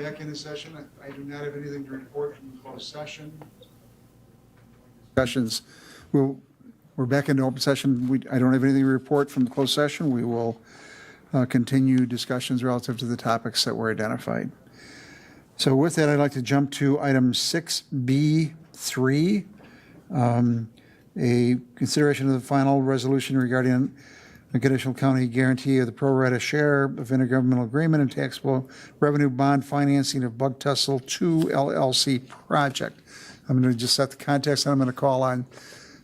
Back in the session. I do not have anything to report from the closed session. Discussions. We're back into open session. I don't have anything to report from the closed session. We will continue discussions relative to the topics that were identified. So with that, I'd like to jump to item 6B3, a consideration of the final resolution regarding a conditional county guarantee of the pro rata share of intergovernmental agreement and taxable revenue bond financing of Pt.2 LLC project. I'm going to just set the context, and I'm going to call on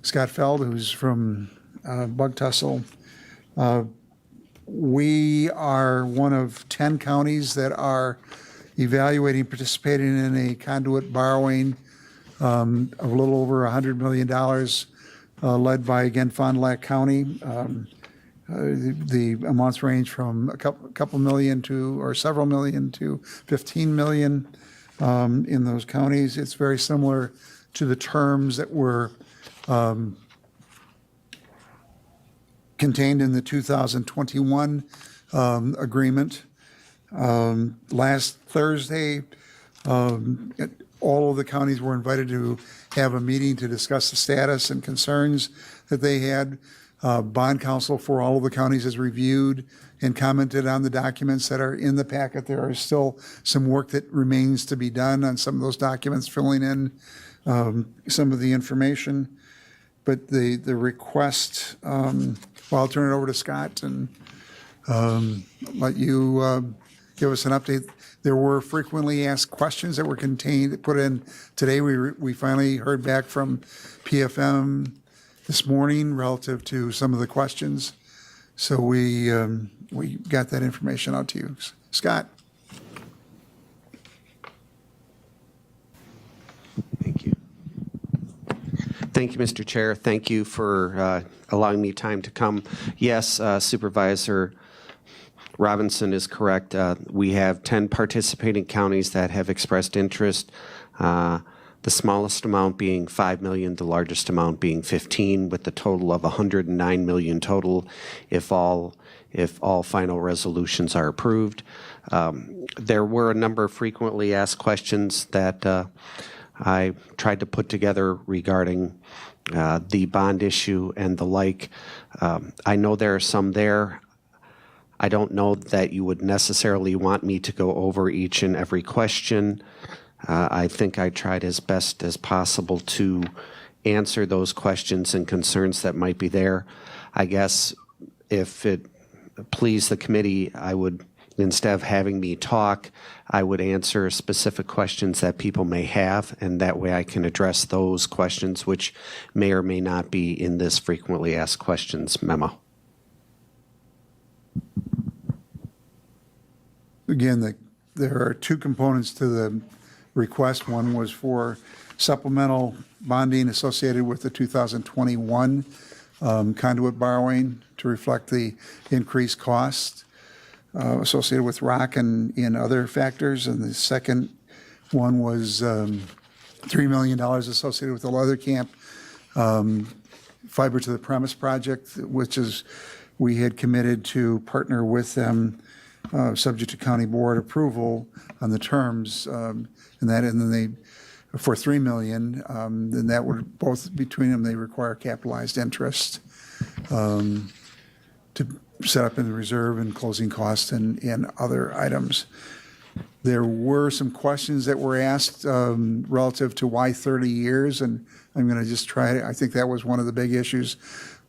Scott Feld, who's from Pt.2. We are one of 10 counties that are evaluating participating in a conduit borrowing of a little over $100 million led by, again, Fond du Lac County. The amounts range from a couple million to, or several million to 15 million in those counties. It's very similar to the terms that were contained in the 2021 agreement. Last Thursday, all of the counties were invited to have a meeting to discuss the status and concerns that they had. Bond counsel for all of the counties has reviewed and commented on the documents that are in the packet. There is still some work that remains to be done on some of those documents, filling in some of the information. But the request, well, I'll turn it over to Scott and let you give us an update. There were frequently asked questions that were put in today. We finally heard back from PFM this morning relative to some of the questions. So we got that information out to you. Scott. Thank you. Thank you, Mr. Chair. Thank you for allowing me time to come. Yes, Supervisor Robinson is correct. We have 10 participating counties that have expressed interest. The smallest amount being 5 million, the largest amount being 15, with the total of 109 million total if all final resolutions are approved. There were a number of frequently asked questions that I tried to put together regarding the bond issue and the like. I know there are some there. I don't know that you would necessarily want me to go over each and every question. I think I tried as best as possible to answer those questions and concerns that might be there. I guess if it pleased the committee, I would, instead of having me talk, I would answer specific questions that people may have, and that way I can address those questions which may or may not be in this frequently asked questions memo. Again, there are two components to the request. One was for supplemental bonding associated with the 2021 conduit borrowing to reflect the increased cost associated with rock and other factors. And the second one was $3 million associated with the Leather Camp fiber to the premise project, which is we had committed to partner with them subject to county board approval on the terms, and then they, for $3 million, then that would, both between them, they require capitalized interest to set up in the reserve and closing costs and other items. There were some questions that were asked relative to why 30 years, and I'm going to just try, I think that was one of the big issues.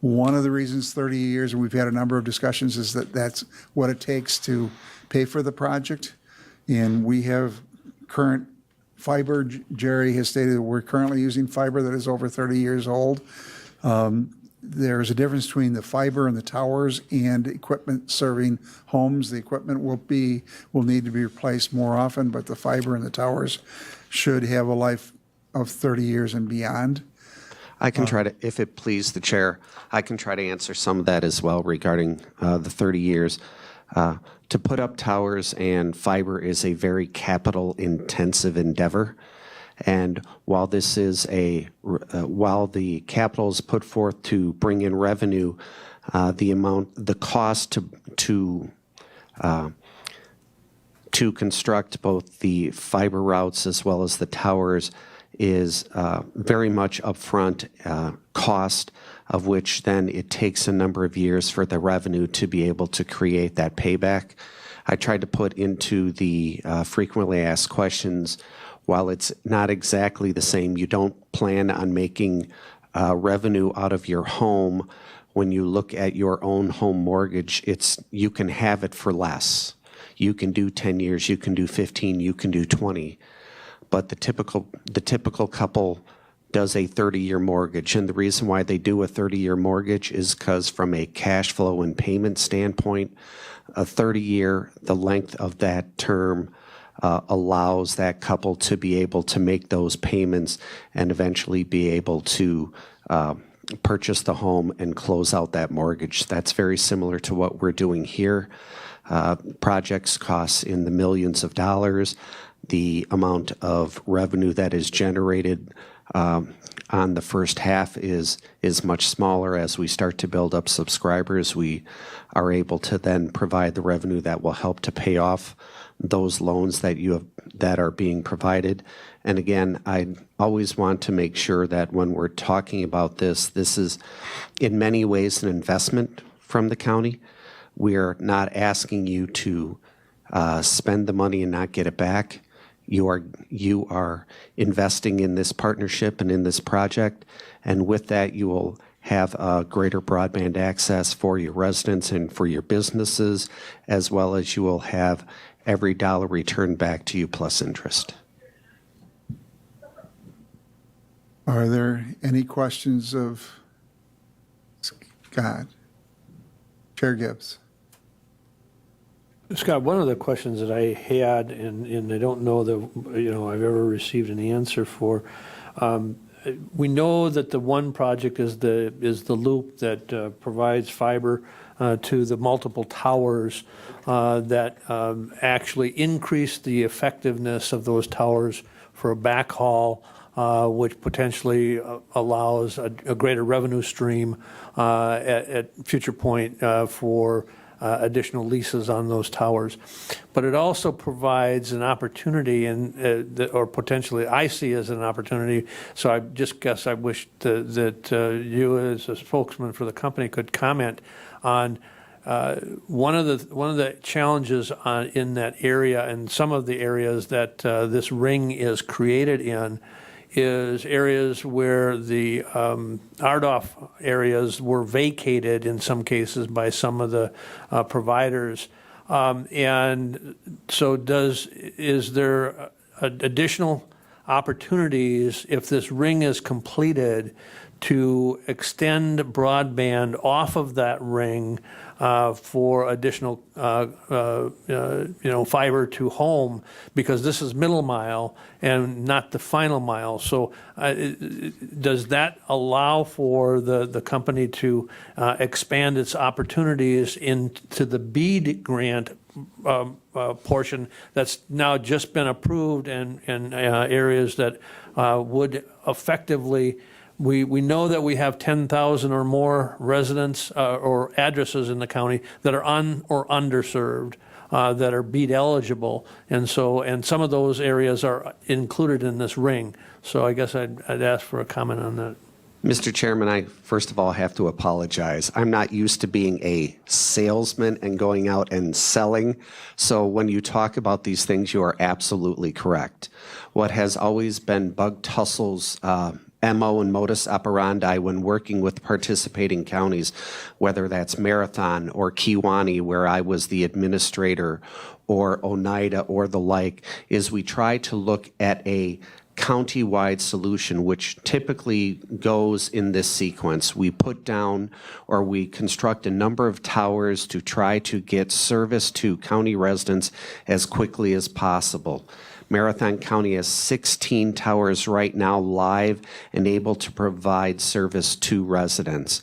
One of the reasons 30 years, and we've had a number of discussions, is that that's what it takes to pay for the project. And we have current fiber. Jerry has stated that we're currently using fiber that is over 30 years old. There's a difference between the fiber and the towers and equipment serving homes. The equipment will need to be replaced more often, but the fiber and the towers should have a life of 30 years and beyond. I can try to, if it please the chair, I can try to answer some of that as well regarding the 30 years. To put up towers and fiber is a very capital-intensive endeavor. And while this is while the capital is put forth to bring in revenue, the cost to to construct both the fiber routes as well as the towers is very much upfront cost, of which then it takes a number of years for the revenue to be able to create that payback. I tried to put into the frequently asked questions, while it's not exactly the same, you don't plan on making revenue out of your home. When you look at your own home mortgage, you can have it for less. You can do 10 years, you can do 15, you can do 20. But the typical couple does a 30-year mortgage. And the reason why they do a 30-year mortgage is because from a cash flow and payment standpoint, a 30-year, the length of that term allows that couple to be able to make those payments and eventually be able to purchase the home and close out that mortgage. That's very similar to what we're doing here. Projects cost in the millions of dollars. The amount of revenue that is generated on the first half is much smaller. As we start to build up subscribers, we are able to then provide the revenue that will help to pay off those loans that are being provided. And again, I always want to make sure that when we're talking about this is in many ways an investment from the county. We're not asking you to spend the money and not get it back. You are investing in this partnership and in this project, and with that you will have greater broadband access for your residents and for your businesses, as well as you will have every dollar returned back to you plus interest. Are there any questions of Scott? Chair Gibbs. Scott, one of the questions that I had, and I don't know that I've ever received an answer for, we know that the one project is the loop that provides fiber to the multiple towers that actually increase the effectiveness of those towers for a backhaul, which potentially allows a greater revenue stream at future point for additional leases on those towers. But it also provides an opportunity, or potentially I see as an opportunity, so I just guess I wish that you as a spokesman for the company could comment on one of the challenges in that area, and some of the areas that this ring is created in, is areas where the RDOF areas were vacated in some cases by some of the providers. And so is there additional opportunities, if this ring is completed, to extend broadband off of that ring for additional fiber to home, because this is middle mile and not the final mile. So does that allow for the company to expand its opportunities into the BEAD grant portion that's now just been approved, and areas that would effectively, we know that we have 10,000 or more residents or addresses in the county that are or underserved, that are BEAD eligible, and some of those areas are included in this ring. So I guess I'd ask for a comment on that. Mr. Chairman, I first of all have to apologize. I'm not used to being a salesman and going out and selling. So when you talk about these things, you are absolutely correct. What has always been Bug Tussle's MO and modus operandi when working with participating counties, whether that's Marathon or Kewanee, where I was the administrator, or Oneida or the like, is we try to look at a county-wide solution, which typically goes in this sequence. We put down, or we construct a number of towers to try to get service to county residents as quickly as possible. Marathon County has 16 towers right now live and able to provide service to residents.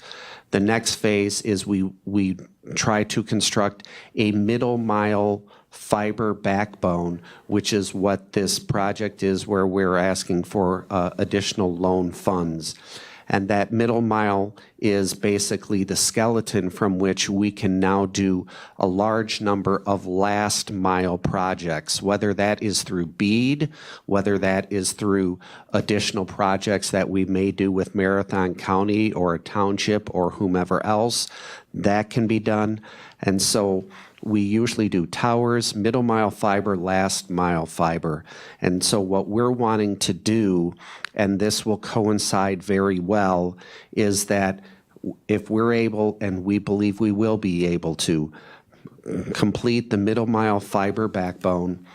The next phase is we try to construct a middle mile fiber backbone, which is what this project is, where we're asking for additional loan funds. And that middle mile is basically the skeleton from which we can now do a large number of last mile projects, whether that is through BEAD, whether that is through additional projects that we may do with Marathon County or a township or whomever else, that can be done. And so we usually do towers, middle mile fiber, last mile fiber. And so what we're wanting to do, and this will coincide very well, is that if we're able, and we believe we will be able to, complete the middle mile fiber backbone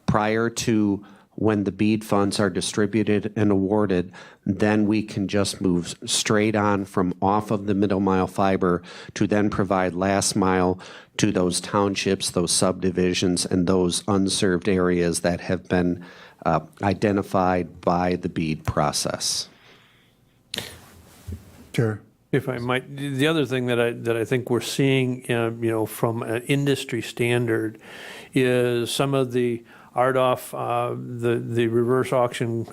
prior to when the BEAD funds are distributed and awarded, then we can just move straight on from off of the middle mile fiber to then provide last mile to those townships, those subdivisions, and those unserved areas that have been identified by the BEAD process. Chair. If I might, the other thing that I think we're seeing, from an industry standard, is some of the RDOF, the reverse auction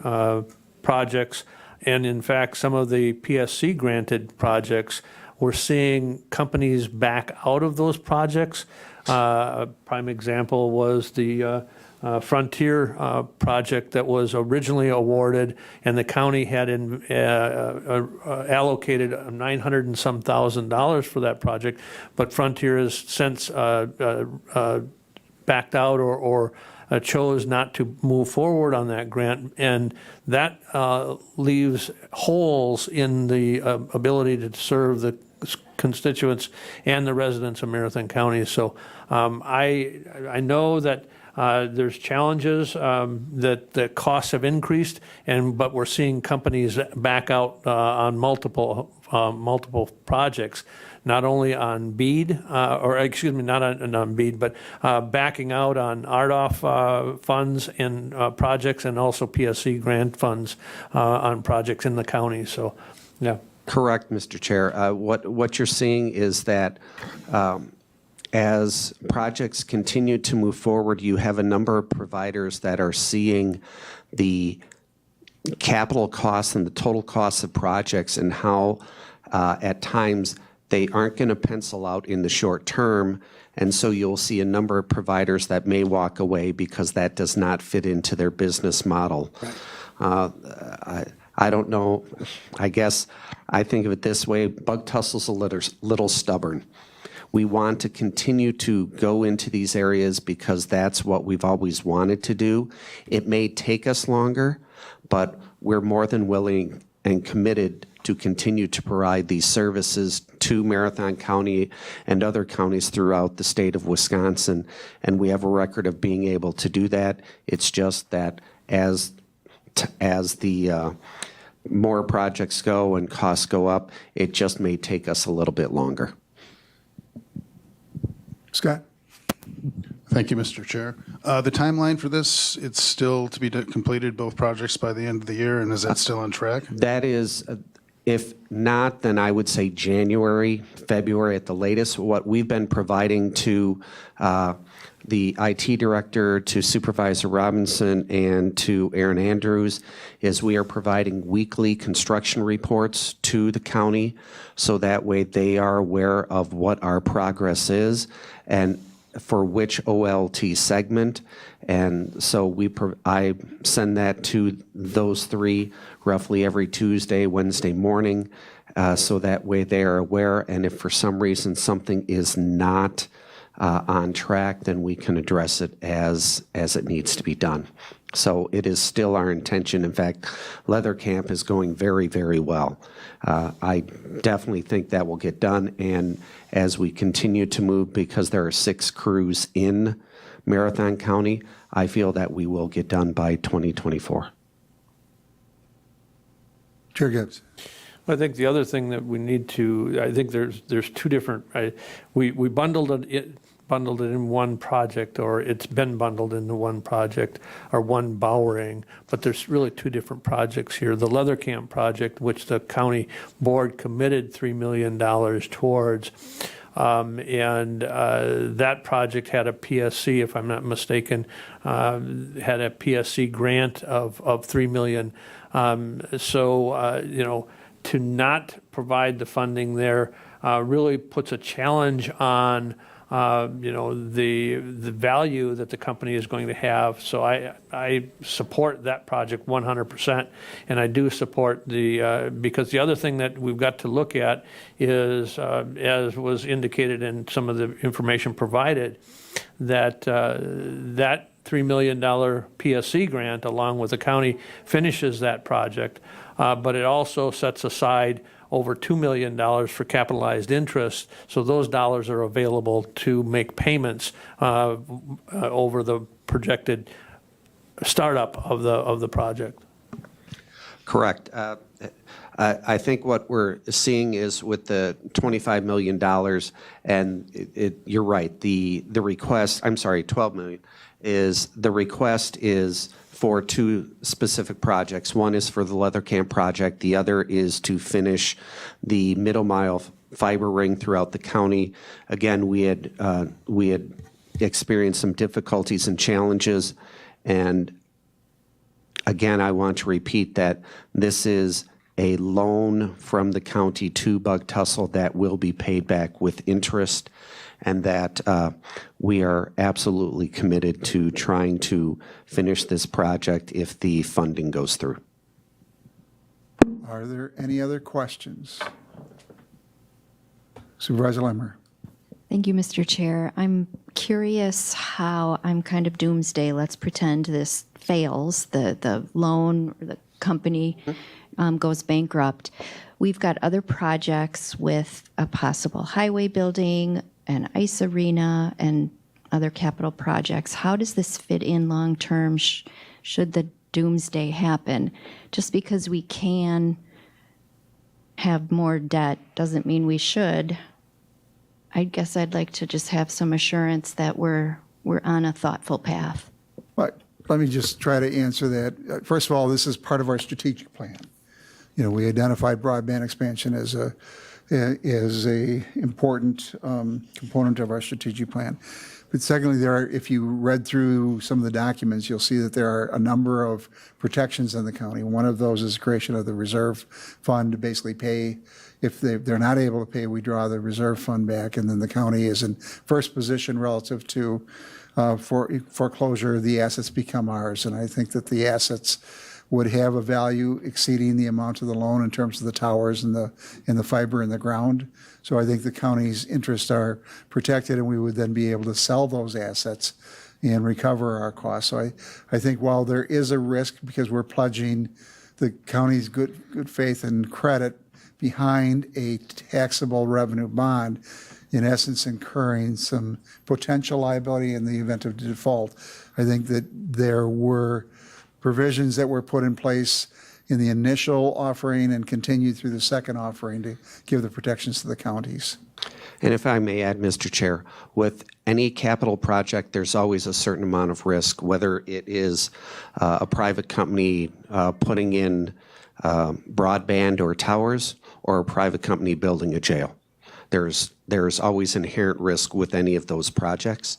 projects, and in fact, some of the PSC granted projects, we're seeing companies back out of those projects. A prime example was the Frontier project that was originally awarded, and the county had allocated $900 and some thousand for that project, but Frontier has since backed out or chose not to move forward on that grant, and that leaves holes in the ability to serve the constituents and the residents of Marathon County. So I know that there's challenges, that the costs have increased, but we're seeing companies back out on multiple projects, not only on BEAD, not on BEAD, but backing out on RDOF funds and projects, and also PSC grant funds on projects in the county. So, yeah. Correct, Mr. Chair. What you're seeing is that as projects continue to move forward, you have a number of providers that are seeing the capital costs and the total costs of projects and how at times they aren't going to pencil out in the short term. And so you'll see a number of providers that may walk away because that does not fit into their business model. Right. I don't know. I guess I think of it this way. Bug Tussle's a little stubborn. We want to continue to go into these areas because that's what we've always wanted to do. It may take us longer, but we're more than willing and committed to continue to provide these services to Marathon County and other counties throughout the state of Wisconsin. And we have a record of being able to do that. It's just that as the more projects go and costs go up, it just may take us a little bit longer. Scott? Thank you, Mr. Chair. The timeline for this, it's still to be completed, both projects by the end of the year, and is that still on track? That is, if not, then I would say January, February at the latest. What we've been providing to the IT director, to Supervisor Robinson, and to Aaron Andrews is we are providing weekly construction reports to the county, so that way they are aware of what our progress is and for which OLT segment. And so I send that to those three roughly every Tuesday, Wednesday morning, so that way they are aware. And if for some reason something is not on track, then we can address it as it needs to be done. So it is still our intention. In fact, Leather Camp is going very, very well. I definitely think that will get done. And as we continue to move, because there are 6 crews in Marathon County, I feel that we will get done by 2024. Chair Gibbs. I think the other thing that we need to, I think there's two different, we bundled it in one project, or it's been bundled into one project, or one Bowering, but there's really two different projects here. The Leather Camp project, which the county board committed $3 million towards, and that project had a PSC, if I'm not mistaken, had a PSC grant of $3 million. to not provide the funding there really puts a challenge on the value that the company is going to have. So I support that project 100%, and I do support because the other thing that we've got to look at is, as was indicated in some of the information provided, that that $3 million PSC grant, along with the county, finishes that project, but it also sets aside over $2 million for capitalized interest, so those dollars are available to make payments over the projected startup of the project. Correct. I think what we're seeing is with the $25 million, and you're right, the request, I'm sorry, $12 million, is the request is for two specific projects. One is for the Leather Camp project. The other is to finish the middle mile fiber ring throughout the county. Again, we had experienced some difficulties and challenges, and again, I want to repeat that this is a loan from the county to Bug Tussle that will be paid back with interest, and that we are absolutely committed to trying to finish this project if the funding goes through. Are there any other questions? Supervisor Lemmer. Thank you, Mr. Chair. I'm curious how I'm kind of doomsday. Let's pretend this fails, the loan or the company goes bankrupt. We've got other projects with a possible highway building, an ice arena, and other capital projects. How does this fit in long term should the doomsday happen? Just because we can have more debt doesn't mean we should. I guess I'd like to just have some assurance that we're on a thoughtful path. But let me just try to answer that. First of all, this is part of our strategic plan. We identified broadband expansion as a important component of our strategic plan. But secondly, if you read through some of the documents, you'll see that there are a number of protections in the county. One of those is the creation of the reserve fund to basically pay. If they're not able to pay, we draw the reserve fund back, and then the county is in first position relative to foreclosure. The assets become ours, and I think that the assets would have a value exceeding the amount of the loan in terms of the towers and the fiber in the ground. So I think the county's interests are protected, and we would then be able to sell those assets and recover our costs. So I think while there is a risk because we're pledging the county's good faith and credit behind a taxable revenue bond, in essence incurring some potential liability in the event of default, I think that there were provisions that were put in place in the initial offering and continued through the second offering to give the protections to the counties. And if I may add, Mr. Chair, with any capital project, there's always a certain amount of risk, whether it is a private company putting in broadband or towers, or a private company building a jail. There's always inherent risk with any of those projects.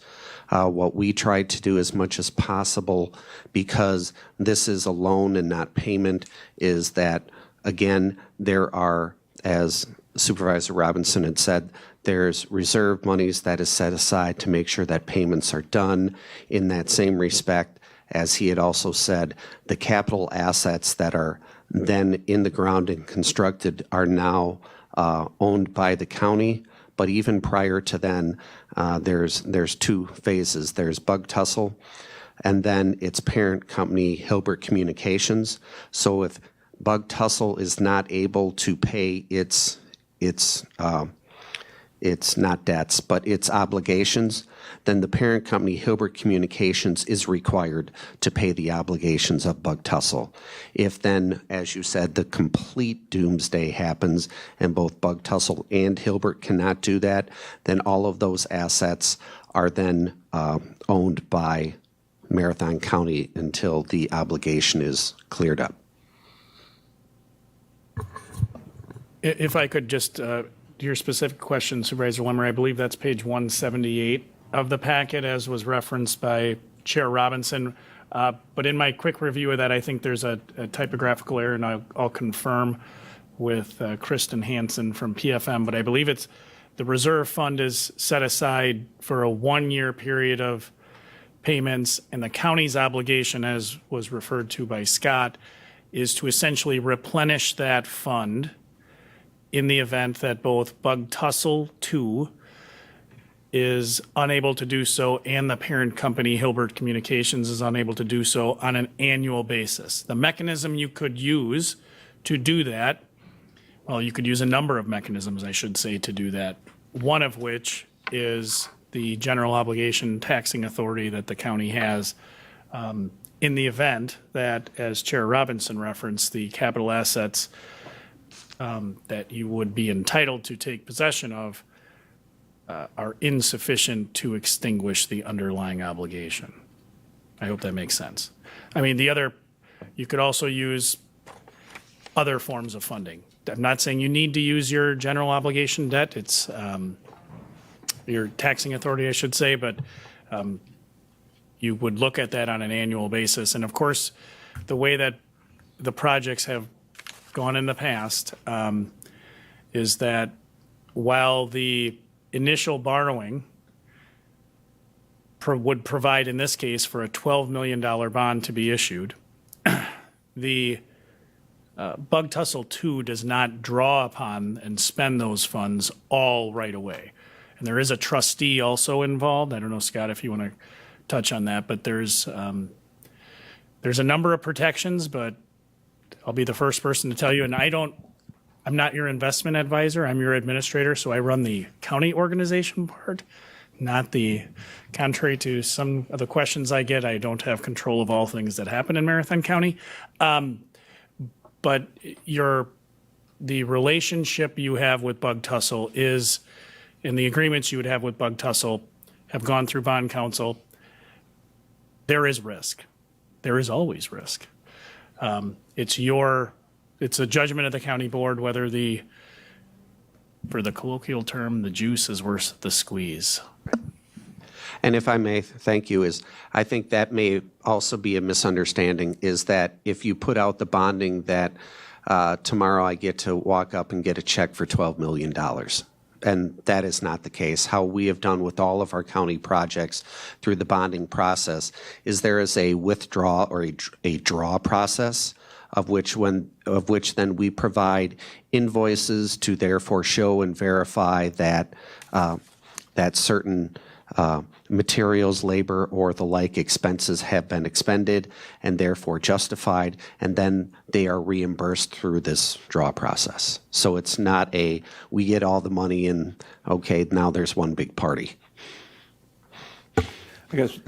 What we try to do as much as possible, because this is a loan and not payment, is that, again, there are, as Supervisor Robinson had said, there's reserve monies that is set aside to make sure that payments are done. In that same respect, as he had also said, the capital assets that are then in the ground and constructed are now owned by the county. But even prior to then, there's two phases. There's Bug Tussle, and then its parent company, Hilbert Communications. So if Bug Tussle is not able to pay its not debts, but its obligations, then the parent company, Hilbert Communications, is required to pay the obligations of Bug Tussle. If then, as you said, the complete doomsday happens and both Bug Tussle and Hilbert cannot do that, then all of those assets are then owned by Marathon County until the obligation is cleared up. If I could just, to your specific question, Supervisor Lemmer, I believe that's page 178 of the packet, as was referenced by Chair Robinson. But in my quick review of that, I think there's a typographical error, and I'll confirm. with Kristen Hansen from PFM, but I believe it's the reserve fund is set aside for a 1-year period of payments, and the county's obligation, as was referred to by Scott, is to essentially replenish that fund in the event that both Pt.2 is unable to do so and the parent company, Hilbert Communications, is unable to do so on an annual basis. The mechanism you could use to do that, well, you could use a number of mechanisms, I should say, to do that, one of which is the general obligation taxing authority that the county has in the event that, as Chair Robinson referenced, the capital assets that you would be entitled to take possession of are insufficient to extinguish the underlying obligation. I hope that makes sense. I mean, you could also use other forms of funding. I'm not saying you need to use your general obligation debt. It's your taxing authority, I should say, but you would look at that on an annual basis. And of course, the way that the projects have gone in the past is that while the initial borrowing would provide, in this case, for a $12 million bond to be issued, the Pt.2 does not draw upon and spend those funds all right away. And there is a trustee also involved. I don't know, Scott, if you want to touch on that, but there's a number of protections, but I'll be the first person to tell you, and I'm not your investment advisor, I'm your administrator, so I run the county organization part, not contrary to some of the questions I get, I don't have control of all things that happen in Marathon County. But the relationship you have with Pt. is, and the agreements you would have with Pt. have gone through bond counsel. There is risk. There is always risk. It's a judgment of the county board whether for the colloquial term, the juice is worth the squeeze. And if I may, thank you, I think that may also be a misunderstanding, is that if you put out the bonding that tomorrow I get to walk up and get a check for $12 million. And that is not the case. How we have done with all of our county projects through the bonding process is there is a withdraw or a draw process of which then we provide invoices to therefore show and verify that that certain materials, labor, or the like expenses have been expended and therefore justified, and then they are reimbursed through this draw process. So it's not we get all the money and, okay, now there's one big party. I guess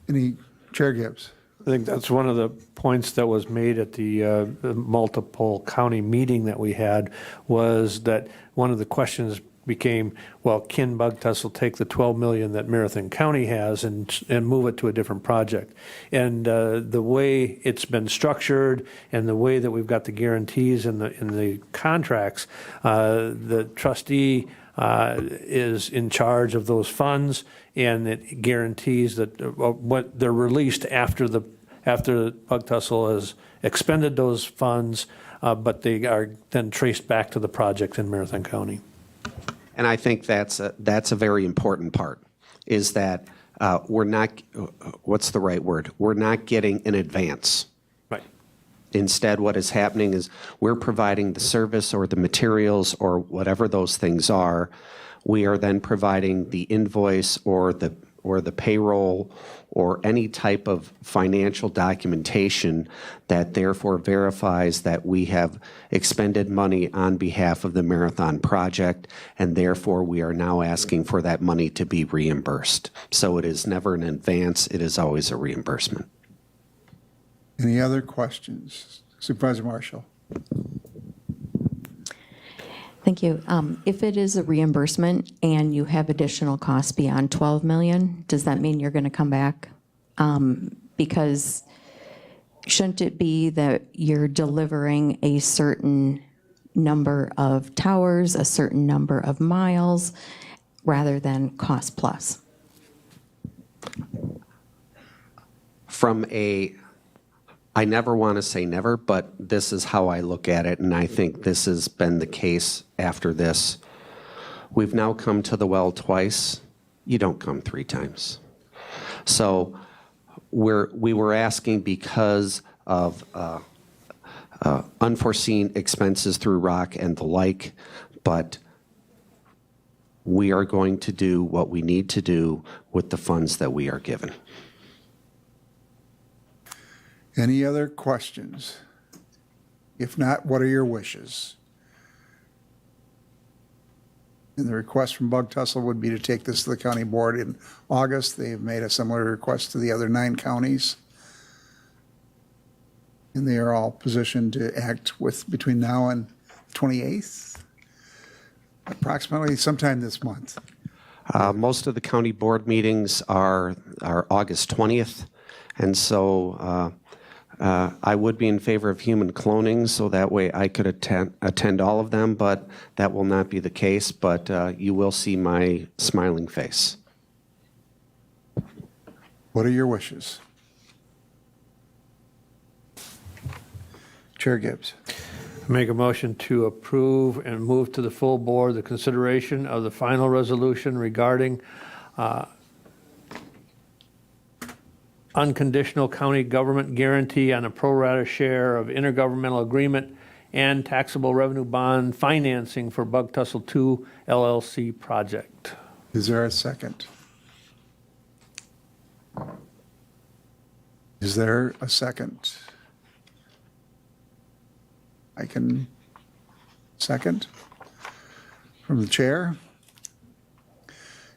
Any, Chair Gibbs? I think that's one of the points that was made at the multiple county meeting that we had, was that one of the questions became, well, can Pt. take the $12 million that Marathon County has and move it to a different project? And the way it's been structured and the way that we've got the guarantees in the contracts, the trustee is in charge of those funds, and it guarantees that what they're released after Pt. has expended those funds, but they are then traced back to the project in Marathon County. And I think that's a very important part, is that we're not, what's the right word? We're not getting an advance. Right. Instead, what is happening is we're providing the service or the materials or whatever those things are. We are then providing the invoice or the payroll or any type of financial documentation that therefore verifies that we have expended money on behalf of the Marathon project, and therefore we are now asking for that money to be reimbursed. So it is never an advance, it is always a reimbursement. Any other questions? Supervisor Marshall? Thank you. If it is a reimbursement and you have additional costs beyond 12 million, does that mean you're going to come back? Because shouldn't it be that you're delivering a certain number of towers, a certain number of miles, rather than cost plus? From a I never want to say never, but this is how I look at it, and I think this has been the case after this. We've now come to the well twice. You don't come 3 times. So we were asking because of unforeseen expenses through rock and the like, but we are going to do what we need to do with the funds that we are given. Any other questions? If not, what are your wishes? And the request from Bug Tussle would be to take this to the county board in August. They have made a similar request to the other 9 counties. And they are all positioned to act with between now and 28th, approximately sometime this month. Most of the county board meetings are August 20th, and so I would be in favor of human cloning, so that way I could attend all of them, but that will not be the case, but you will see my smiling face. What are your wishes? Chair Gibbs. Make a motion to approve and move to the full board the consideration of the final resolution regarding unconditional county government guarantee on a pro rata share of intergovernmental agreement and taxable revenue bond financing for Bug Tussle 2 LLC project. Is there a second? Is there a second? I can second from the chair.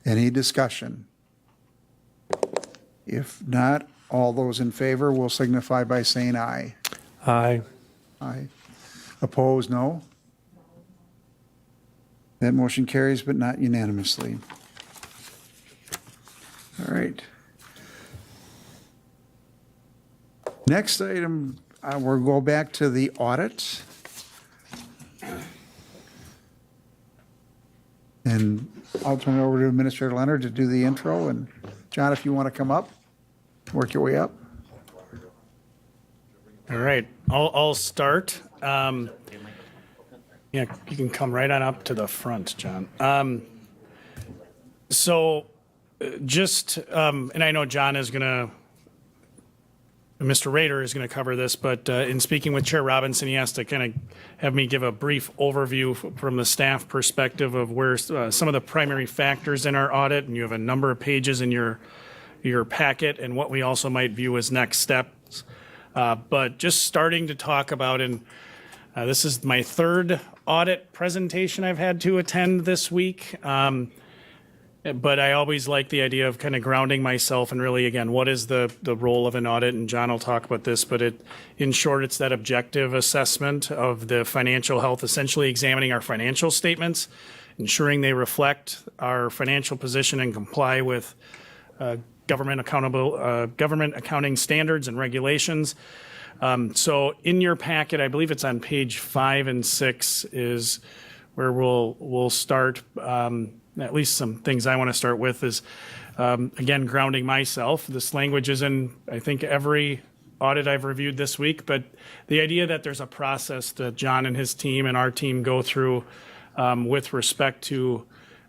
Any discussion? If not, all those in favor will signify by saying aye. Aye. Aye. Opposed, no? That motion carries, but not unanimously. All right. Next item, we'll go back to the audit. And I'll turn it over to Administrator Leonard to do the intro. And John, if you want to come up, work your way up. All right, I'll start. Yeah, you can come right on up to the front, John. And I know John is going to, Mr. Rader is going to cover this, but in speaking with Chair Robinson, he has to kind of have me give a brief overview from the staff perspective of where some of the primary factors in our audit, and you have a number of pages in your packet, and what we also might view as next steps. But just starting to talk about, and this is my 3rd audit presentation I've had to attend this week. But I always like the idea of kind of grounding myself and really, again, what is the role of an audit? And John will talk about this, but in short, it's that objective assessment of the financial health, essentially examining our financial statements, ensuring they reflect our financial position and comply with government accounting standards and regulations. So in your packet, I believe it's on page 5 and 6 is where we'll start. At least some things I want to start with is, again, grounding myself. This language is in, I think, every audit I've reviewed this week, but the idea that there's a process that John and his team and our team go through with respect to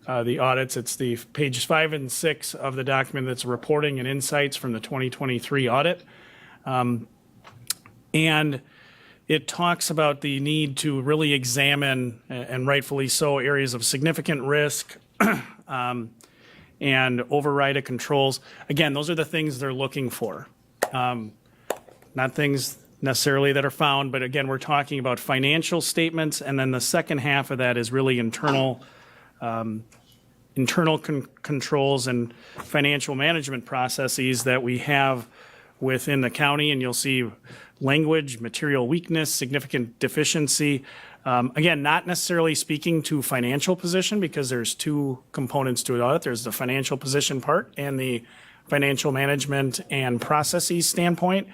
the audits. It's the pages 5 and 6 of the document that's reporting and insights from the 2023 audit. And it talks about the need to really examine, and rightfully so, areas of significant risk and override of controls. Again, those are the things they're looking for. Not things necessarily that are found, but again, we're talking about financial statements, and then the second half of that is really internal controls and financial management processes that we have within the county, and you'll see language, material weakness, significant deficiency. Again, not necessarily speaking to financial position, because there's 2 components to an audit. There's the financial position part and the financial management and processes standpoint.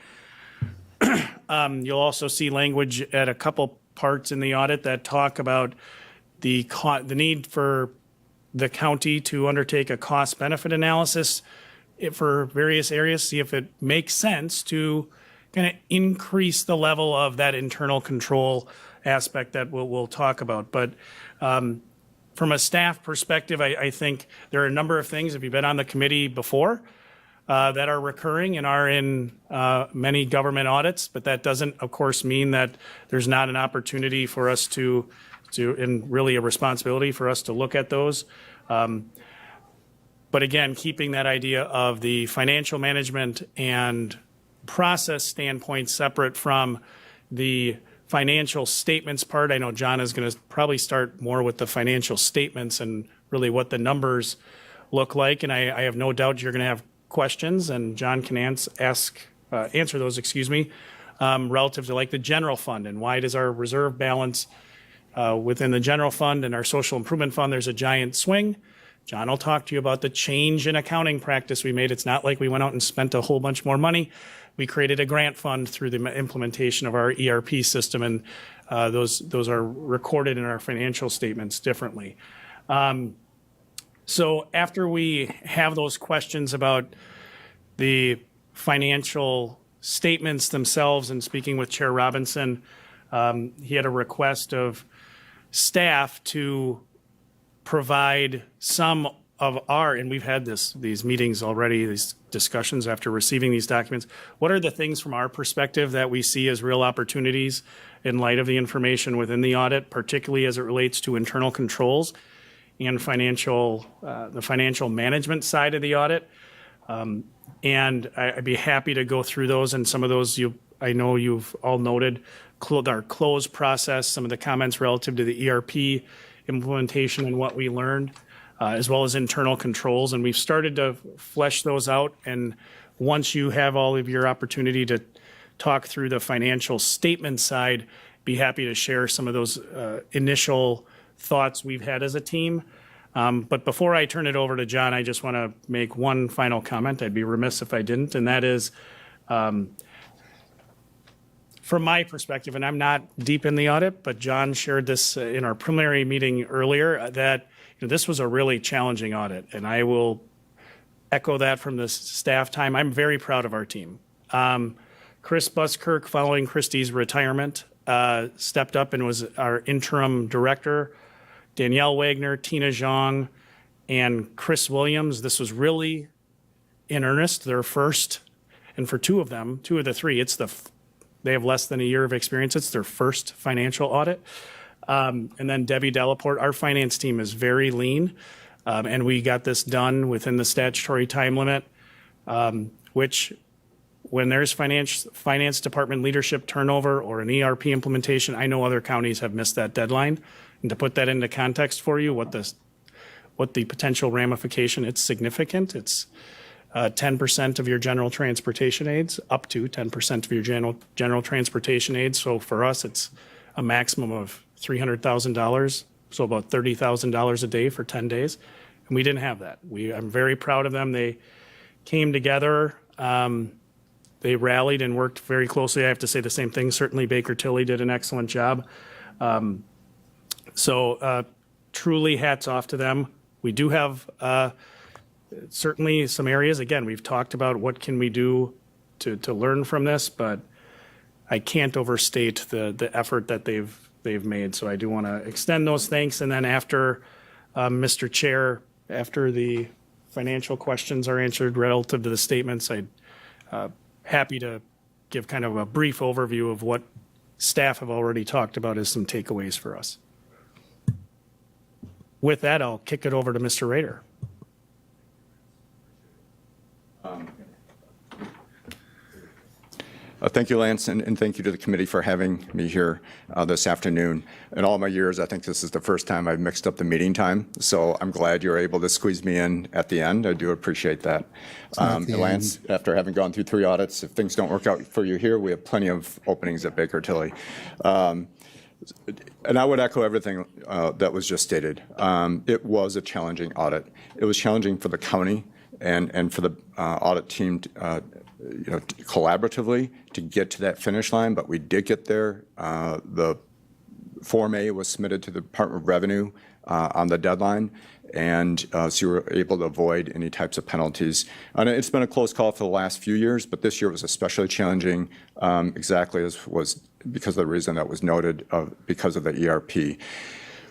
You'll also see language at a couple parts in the audit that talk about the need for the county to undertake a cost-benefit analysis for various areas, see if it makes sense to kind of increase the level of that internal control aspect that we'll talk about. But from a staff perspective, I think there are a number of things, if you've been on the committee before, that are recurring and are in many government audits, but that doesn't, of course, mean that there's not an opportunity for us to and really a responsibility for us to look at those. But again, keeping that idea of the financial management and process standpoint separate from the financial statements part. I know John is going to probably start more with the financial statements and really what the numbers look like. And I have no doubt you're going to have questions, and John can answer those, relative to like the general fund and why does our reserve balance within the general fund and our social improvement fund, there's a giant swing. John will talk to you about the change in accounting practice we made. It's not like we went out and spent a whole bunch more money. We created a grant fund through the implementation of our ERP system, and those are recorded in our financial statements differently. So after we have those questions about the financial statements themselves, and speaking with Chair Robinson, he had a request of staff to provide some of our, and we've had these meetings already, these discussions after receiving these documents. What are the things from our perspective that we see as real opportunities in light of the information within the audit, particularly as it relates to internal controls and the financial management side of the audit? And I'd be happy to go through those, and some of those I know you've all noted, our close process, some of the comments relative to the ERP implementation and what we learned, as well as internal controls. And we've started to flesh those out. And once you have all of your opportunity to talk through the financial statement side, be happy to share some of those initial thoughts we've had as a team. But before I turn it over to John, I just want to make one final comment. I'd be remiss if I didn't, and that is, from my perspective, and I'm not deep in the audit, but John shared this in our preliminary meeting earlier, that this was a really challenging audit, and I will echo that from the staff time. I'm very proud of our team. Chris Buskirk, following Christie's retirement, stepped up and was our interim director. Danielle Wagner, Tina Zhang, and Chris Williams. This was really in earnest, their first, and for two of the three, they have less than a year of experience. It's their first financial audit. And then Debbie Delaporte. Our finance team is very lean, and we got this done within the statutory time limit, which when there's finance department leadership turnover or an ERP implementation, I know other counties have missed that deadline. And to put that into context for you, what the potential ramification, it's significant. It's 10% of your general transportation aids, up to 10% of your general transportation aids. So for us, it's a maximum of $300,000, so about $30,000 a day for 10 days. And we didn't have that. I'm very proud of them. They came together. They rallied and worked very closely. I have to say the same thing. Certainly Baker Tilly did an excellent job. So truly hats off to them. We do have certainly some areas. Again, we've talked about what can we do to learn from this, but I can't overstate the effort that they've made. So I do want to extend those thanks. And then after, Mr. Chair, after the financial questions are answered relative to the statements, I'm happy to give kind of a brief overview of what staff have already talked about as some takeaways for us. With that, I'll kick it over to Mr. Rader. Thank you, Lance, and thank you to the committee for having me here this afternoon. In all my years, I think this is the first time I've mixed up the meeting time, so I'm glad you're able to squeeze me in at the end. I do appreciate that. Not the And Lance, after having gone through 3 audits, if things don't work out for you here, we have plenty of openings at Baker Tilly. And I would echo everything that was just stated. It was a challenging audit. It was challenging for the county and for the audit team collaboratively to get to that finish line, but we did get there. The Form A was submitted to the Department of Revenue on the deadline, And so you were able to avoid any types of penalties. And it's been a close call for the last few years, but this year was especially challenging, exactly as was because of the reason that was noted because of the ERP.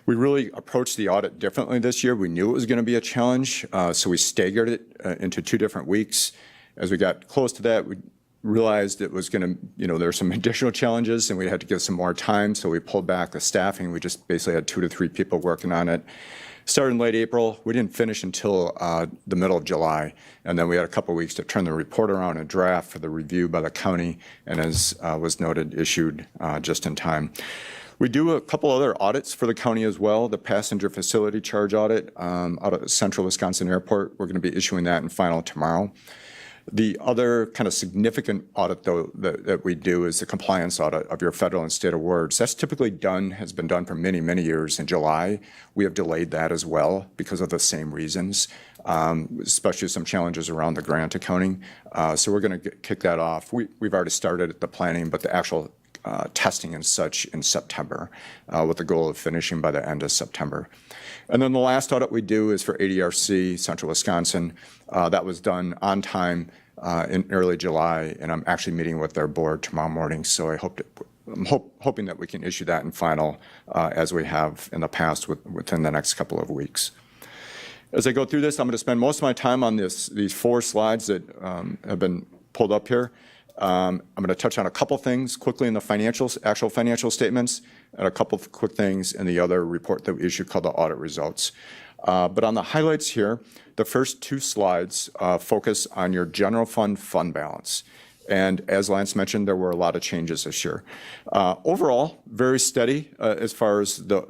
We really approached the audit differently this year. We knew it was going to be a challenge, so we staggered it into 2 different weeks. As we got close to that, we realized it was going to, there were some additional challenges and we had to give some more time, so we pulled back the staffing. We just basically had 2 to 3 people working on it. Started in late April. We didn't finish until the middle of July, and then we had a couple of weeks to turn the report around and draft for the review by the county, and as was noted, issued just in time. We do a couple other audits for the county as well. The passenger facility charge audit out of Central Wisconsin Airport. We're going to be issuing that in final tomorrow. The other kind of significant audit, though, that we do is the compliance audit of your federal and state awards. That's typically has been done for many, many years in July. We have delayed that as well because of the same reasons, especially some challenges around the grant accounting. So we're going to kick that off. We've already started the planning, but the actual testing and such in September, with the goal of finishing by the end of September. And then the last audit we do is for ADRC, Central Wisconsin. That was done on time in early July, and I'm actually meeting with their board tomorrow morning, so I'm hoping that we can issue that in final as we have in the past within the next couple of weeks. As I go through this, I'm going to spend most of my time on these 4 slides that have been pulled up here. I'm going to touch on a couple things quickly in the actual financial statements, and a couple of quick things in the other report that we issued called the audit results. But on the highlights here, the first 2 slides focus on your general fund balance. And as Lance mentioned, there were a lot of changes this year. Overall, very steady as far as the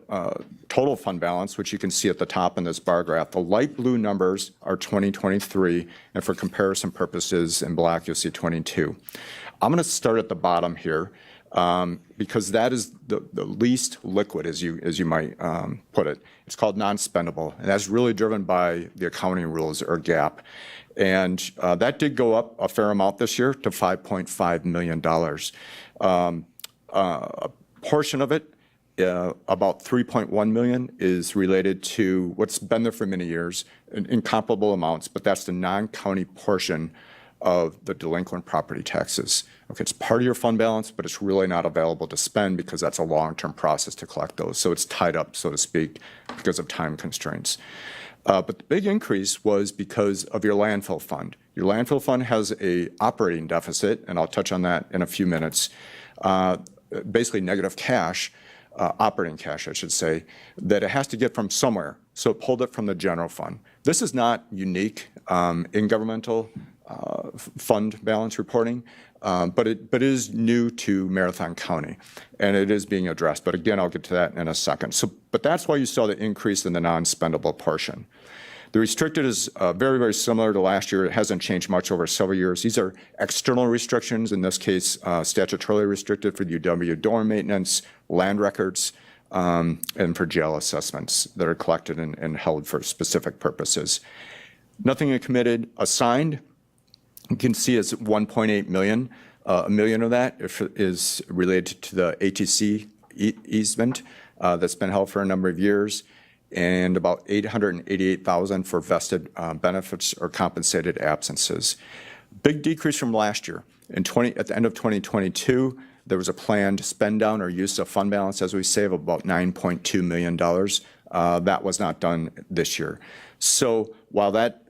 total fund balance, which you can see at the top in this bar graph. The light blue numbers are 2023, and for comparison purposes, in black, you'll see 22. I'm going to start at the bottom here because that is the least liquid, as you might put it. It's called non-spendable, and that's really driven by the accounting rules, or GAAP. And that did go up a fair amount this year to $5.5 million. A portion of it, about $3.1 million, is related to what's been there for many years in comparable amounts, but that's the non-county portion of the delinquent property taxes. Okay, it's part of your fund balance, but it's really not available to spend because that's a long-term process to collect those. So it's tied up, so to speak, because of time constraints. But the big increase was because of your landfill fund. Your landfill fund has an operating deficit, and I'll touch on that in a few minutes, basically negative cash, operating cash, I should say, that it has to get from somewhere. So it pulled it from the general fund. This is not unique in governmental fund balance reporting, but it is new to Marathon County, and it is being addressed. But again, I'll get to that in a second. But that's why you saw the increase in the non-spendable portion. The restricted is very, very similar to last year. It hasn't changed much over several years. These are external restrictions, in this case, statutorily restricted for UW dorm maintenance, land records, and for jail assessments that are collected and held for specific purposes. Nothing committed assigned. You can see it's 1.8 million. $1 million of that is related to the ATC easement that's been held for a number of years, and about $888,000 for vested benefits or compensated absences. Big decrease from last year. At the end of 2022, there was a planned spend down or use of fund balance, as we say, of about $9.2 million. That was not done this year. So while that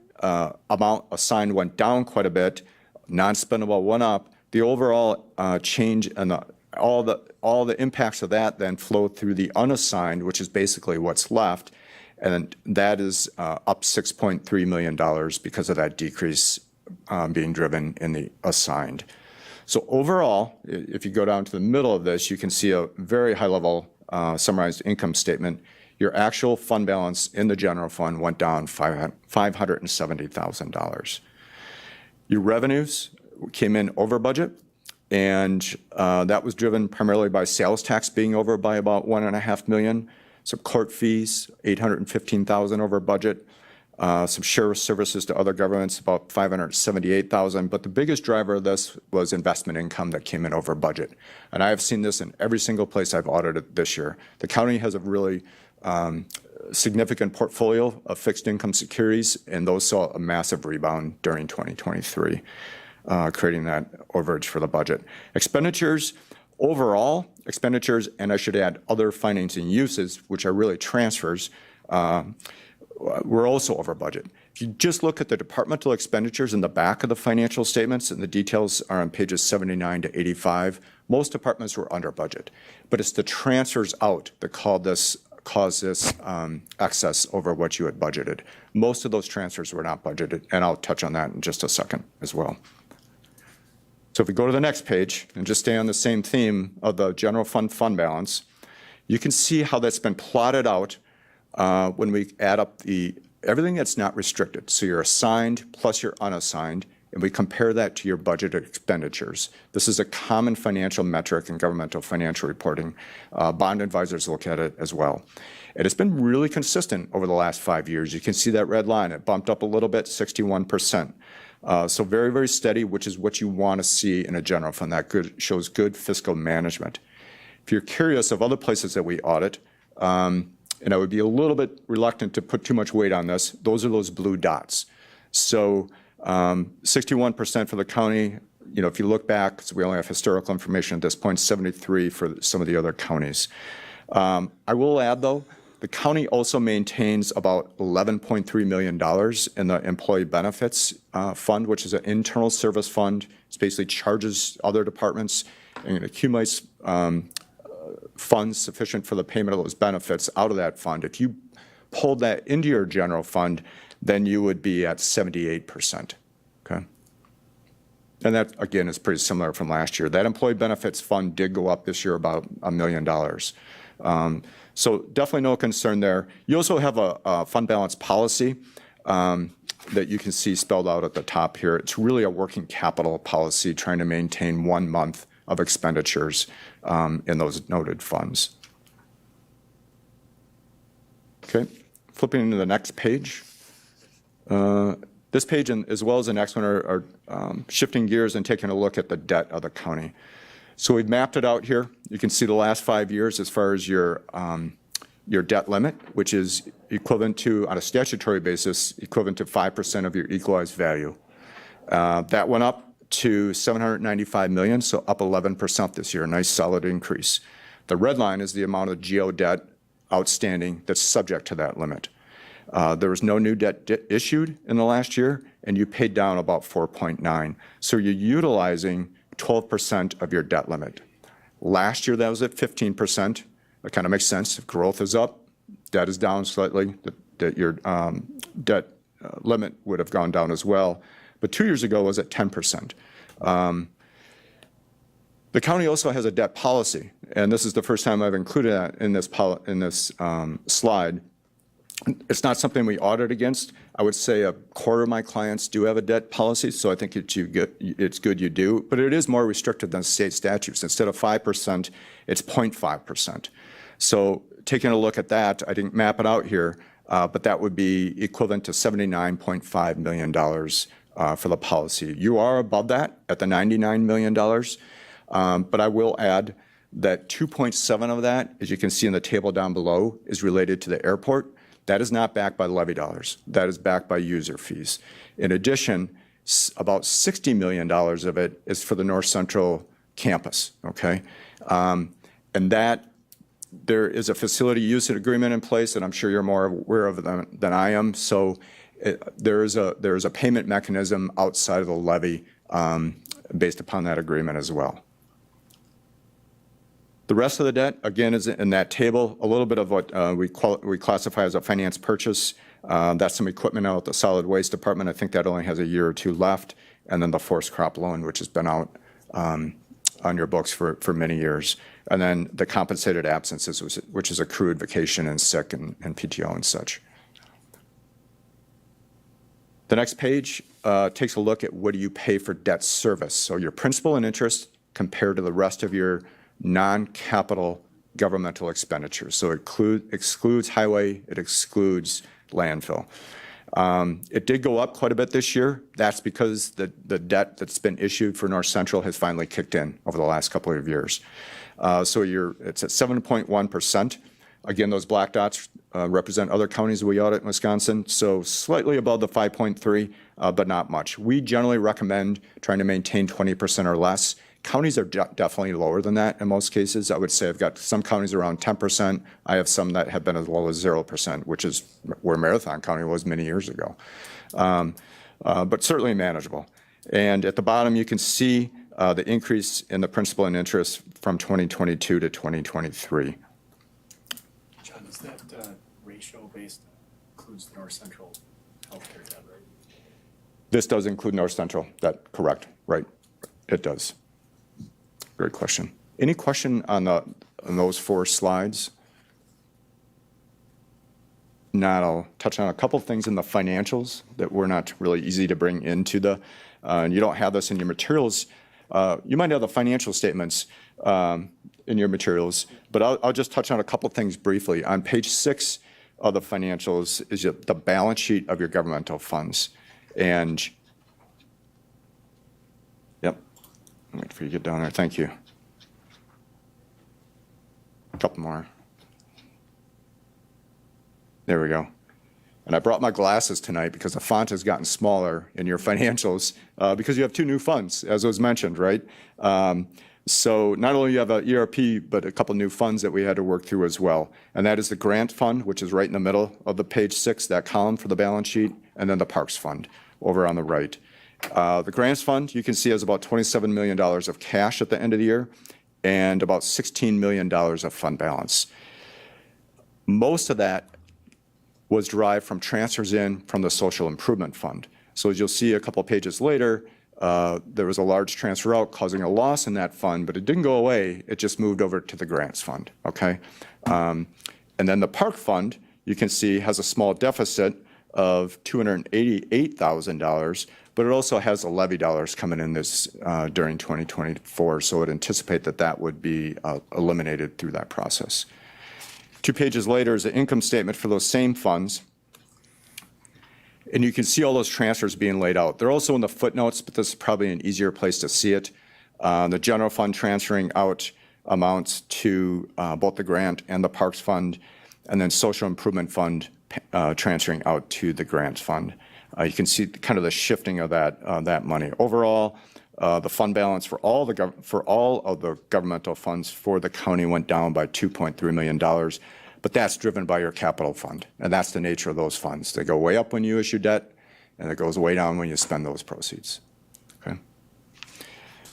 amount assigned went down quite a bit, non-spendable went up, the overall change and all the impacts of that then flow through the unassigned, which is basically what's left, and that is up $6.3 million because of that decrease being driven in the assigned. So overall, if you go down to the middle of this, you can see a very high-level summarized income statement. Your actual fund balance in the general fund went down $570,000. Your revenues came in over budget, and that was driven primarily by sales tax being over by about $1.5 million, some court fees, $815,000 over budget, some share services to other governments, about $578,000. But the biggest driver of this was investment income that came in over budget. And I have seen this in every single place I've audited this year. The county has a really significant portfolio of fixed income securities, and those saw a massive rebound during 2023, creating that overage for the budget. Expenditures, overall, expenditures, and I should add other financing uses, which are really transfers, were also over budget. If you just look at the departmental expenditures in the back of the financial statements, and the details are on pages 79 to 85, most departments were under budget. But it's the transfers out that caused this excess over what you had budgeted. Most of those transfers were not budgeted, and I'll touch on that in just a second as well. So if we go to the next page and just stay on the same theme of the general fund balance, you can see how that's been plotted out when we add up everything that's not restricted. So your assigned plus your unassigned, and we compare that to your budgeted expenditures. This is a common financial metric in governmental financial reporting. Bond advisors look at it as well. And it's been really consistent over the last 5 years. You can see that red line. It bumped up a little bit, 61%. So very, very steady, which is what you want to see in a general fund. That shows good fiscal management. If you're curious of other places that we audit, and I would be a little bit reluctant to put too much weight on this, those are those blue dots. So 61% for the county. You know, if you look back, because we only have historical information at this point, 73 for some of the other counties. I will add, though, the county also maintains about $11.3 million in the employee benefits fund, which is an internal service fund. It basically charges other departments and accumulates funds sufficient for the payment of those benefits out of that fund. If you pulled that into your general fund, then you would be at 78%, okay? And that, again, is pretty similar from last year. That employee benefits fund did go up this year about $1 million. So definitely no concern there. You also have a fund balance policy that you can see spelled out at the top here. It's really a working capital policy trying to maintain 1 month of expenditures in those noted funds. Okay, flipping into the next page. This page, and as well as the next one, are shifting gears and taking a look at the debt of the county. So we've mapped it out here. You can see the last 5 years as far as your debt limit, which is equivalent to, on a statutory basis, equivalent to 5% of your equalized value. That went up to $795 million, so up 11% this year, a nice solid increase. The red line is the amount of GO debt outstanding that's subject to that limit. There was no new debt issued in the last year, and you paid down about 4.9. So you're utilizing 12% of your debt limit. Last year, that was at 15%. That kind of makes sense. If growth is up, debt is down slightly, that your debt limit would have gone down as well. But 2 years ago, it was at 10%. The county also has a debt policy, and this is the first time I've included that in this slide. It's not something we audit against. I would say a quarter of my clients do have a debt policy, so I think it's good you do. But it is more restrictive than state statutes. Instead of 5%, it's 0.5%. So taking a look at that, I didn't map it out here, but that would be equivalent to $79.5 million for the policy. You are above that at the $99 million, but I will add that 2.7 of that, as you can see in the table down below, is related to the airport. That is not backed by levy dollars. That is backed by user fees. In addition, about $60 million of it is for the North Central campus, okay? And that, there is a facility use agreement in place, and I'm sure you're more aware of them than I am. So there is a payment mechanism outside of the levy based upon that agreement as well. The rest of the debt, again, is in that table. A little bit of what we classify as a finance purchase. That's some equipment out at the solid waste department. I think that only has a year or two left. And then the forced crop loan, which has been out on your books for many years. And then the compensated absences, which is accrued vacation and sick and PTO and such. The next page takes a look at what do you pay for debt service. So your principal and interest compared to the rest of your non-capital governmental expenditures. So it excludes highway, it excludes landfill. It did go up quite a bit this year. That's because the debt that's been issued for North Central has finally kicked in over the last couple of years. So it's at 7.1% Again, those black dots represent other counties we audit in Wisconsin, so slightly above the 5.3, but not much. We generally recommend trying to maintain 20% or less. Counties are definitely lower than that in most cases. I would say I've got some counties around 10%. I have some that have been as low as 0%, which is where Marathon County was many years ago. But certainly manageable. And at the bottom, you can see the increase in the principal and interest from 2022 to 2023. John, is that ratio based, includes North Central healthcare debt, right? This does include North Central, that correct, right? It does. Great question. Any question on those 4 slides? Not, I'll touch on a couple things in the financials that were not really easy to bring into the, and you don't have this in your materials. You might have the financial statements in your materials, but I'll just touch on a couple things briefly. On page 6 of the financials is the balance sheet of your governmental funds. And, yep, I'll wait for you to get down there. Thank you. A couple more. There we go. And I brought my glasses tonight because the font has gotten smaller in your financials because you have 2 new funds, as was mentioned, right? So not only you have an ERP, but a couple new funds that we had to work through as well. And that is the grant fund, which is right in the middle of the page 6, that column for the balance sheet, and then the parks fund over on the right. The grants fund, you can see, has about $27 million of cash at the end of the year and about $16 million of fund balance. Most of that was derived from transfers in from the social improvement fund. So as you'll see a couple of pages later, there was a large transfer out causing a loss in that fund, but it didn't go away. It just moved over to the grants fund, okay? And then the park fund, you can see, has a small deficit of $288,000, but it also has the levy dollars coming in this during 2024, so it anticipate that that would be eliminated through that process. 2 pages later is an income statement for those same funds. And you can see all those transfers being laid out. They're also in the footnotes, but this is probably an easier place to see it. The general fund transferring out amounts to both the grant and the parks fund, and then social improvement fund transferring out to the grants fund. You can see kind of the shifting of that money. Overall, the fund balance for all of the governmental funds for the county went down by $2.3 million, but that's driven by your capital fund, and that's the nature of those funds. They go way up when you issue debt, and it goes way down when you spend those proceeds. Okay.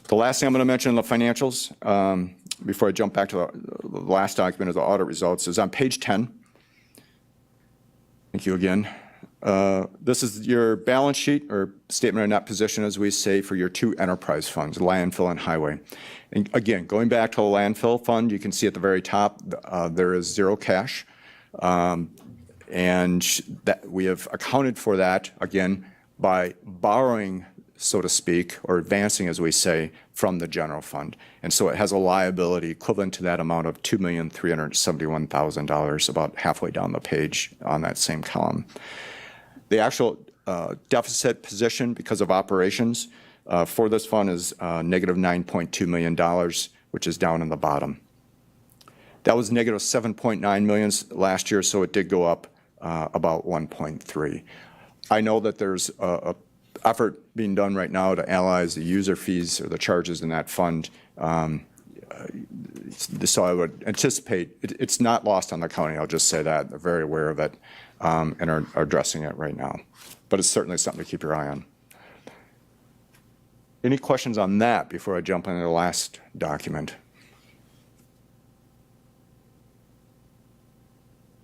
The last thing I'm going to mention in the financials, before I jump back to the last document of the audit results, is on page 10. Thank you again. This is your balance sheet, or statement of net position, as we say, for your 2 enterprise funds, landfill and highway. And again, going back to the landfill fund, you can see at the very top there is 0 cash, and that we have accounted for that again by borrowing, so to speak, or advancing, as we say, from the general fund. And so it has a liability equivalent to that amount of $2,371,000, about halfway down the page on that same column. The actual deficit position because of operations for this fund is negative $9.2 million, which is down in the bottom. That was negative $7.9 million last year, so it did go up about 1.3. I know that there's a effort being done right now to analyze the user fees or the charges in that fund. So I would anticipate, it's not lost on the county, I'll just say that. They're very aware of it and are addressing it right now. But it's certainly something to keep your eye on. Any questions on that before I jump into the last document?